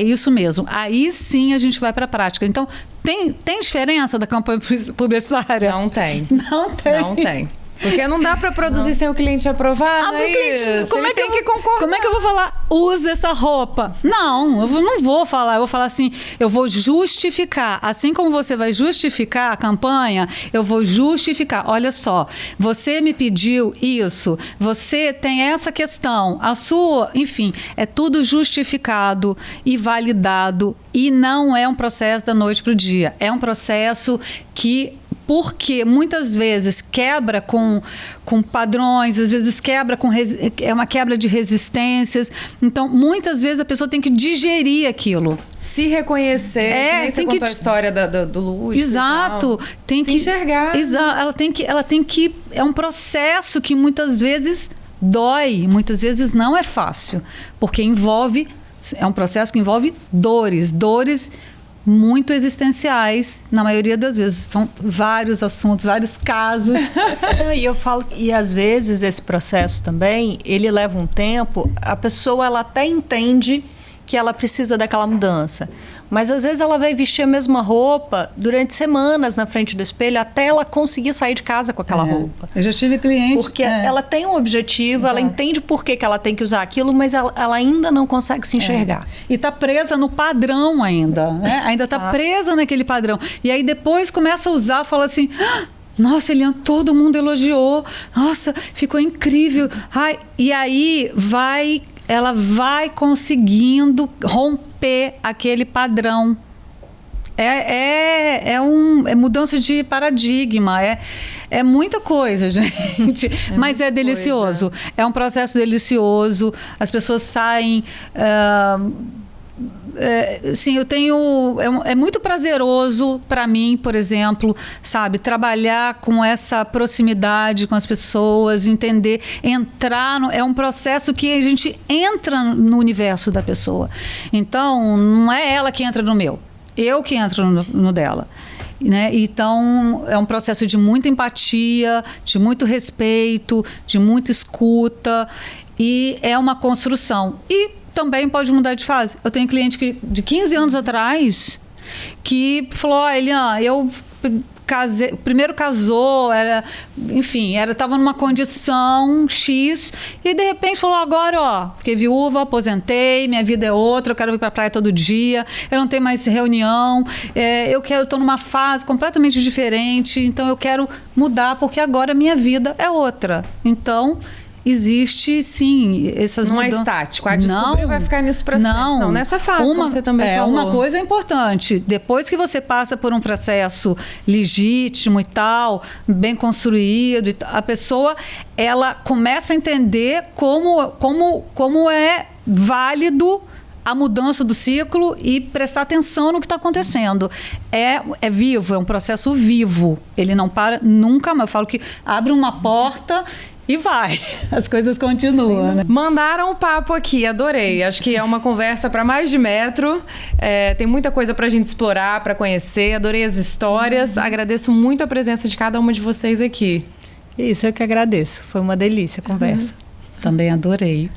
isso mesmo. Aí sim a gente vai para a prática. Então, tem diferença da campanha publicitária? Não tem. Não tem. Não tem. Porque não dá para produzir sem o cliente aprovar, né? Como é que eu vou falar, usa essa roupa? Não, eu não vou falar. Eu vou falar assim, eu vou justificar. Assim como você vai justificar a campanha, eu vou justificar. Olha só, você me pediu isso, você tem essa questão, a sua... Enfim, é tudo justificado e validado. E não é um processo da noite para o dia. É um processo que... Porque muitas vezes quebra com padrões, às vezes é uma quebra de resistências. Então, muitas vezes a pessoa tem que digerir aquilo. Se reconhecer, você contou a história do luxo. Exato. Tem que enxergar. Ela tem que... É um processo que muitas vezes dói, muitas vezes não é fácil. Porque é um processo que envolve dores muito existenciais, na maioria das vezes. São vários assuntos, vários casos. E eu falo, e às vezes esse processo também, ele leva um tempo, a pessoa ela até entende que ela precisa daquela mudança. Mas às vezes ela vai vestir a mesma roupa durante semanas na frente do espelho até ela conseguir sair de casa com aquela roupa. Eu já tive cliente... Porque ela tem um objetivo, ela entende por que ela tem que usar aquilo, mas ela ainda não consegue se enxergar. E tá presa no padrão ainda, né? Ainda tá presa naquele padrão. E aí depois começa a usar, fala assim... Nossa, Eliane, todo mundo elogiou. Nossa, ficou incrível. Ai, e aí ela vai conseguindo romper aquele padrão. É mudança de paradigma, é muita coisa, gente. Mas é delicioso. É um processo delicioso. As pessoas saem... sim, eu tenho... É muito prazeroso para mim, por exemplo, sabe? Trabalhar com essa proximidade com as pessoas, entender, entrar... É um processo que a gente entra no universo da pessoa. Então, não é ela que entra no meu. Eu que entro no dela. Né? Então, é um processo de muita empatia, de muito respeito, de muita escuta. E é uma construção. E também pode mudar de fase. Eu tenho cliente que, de 15 anos atrás que falou, Eliane, eu casei, primeiro casou, estava numa condição X e de repente falou, agora, fiquei viúva, aposentei, minha vida é outra, eu quero ir para a praia todo dia, eu não tenho mais reunião, estou numa fase completamente diferente, então eu quero mudar porque agora minha vida é outra. Então, existe, sim, essas mudanças. Não é estático. A descobrir vai ficar nisso para sempre. Não, nessa fase, como você também falou. Uma coisa é importante. Depois que você passa por um processo legítimo e tal, bem construído, a pessoa, ela começa a entender como é válido a mudança do ciclo e prestar atenção no que está acontecendo. É vivo, é um processo vivo. Ele não para nunca, mas eu falo que abre uma porta... E vai, as coisas continuam, né? Mandaram o papo aqui, adorei. Acho que é uma conversa para mais de metro. Tem muita coisa pra gente explorar, para conhecer. Adorei as histórias. Agradeço muito a presença de cada uma de vocês aqui. Isso, eu que agradeço. Foi uma delícia a conversa. Também adorei.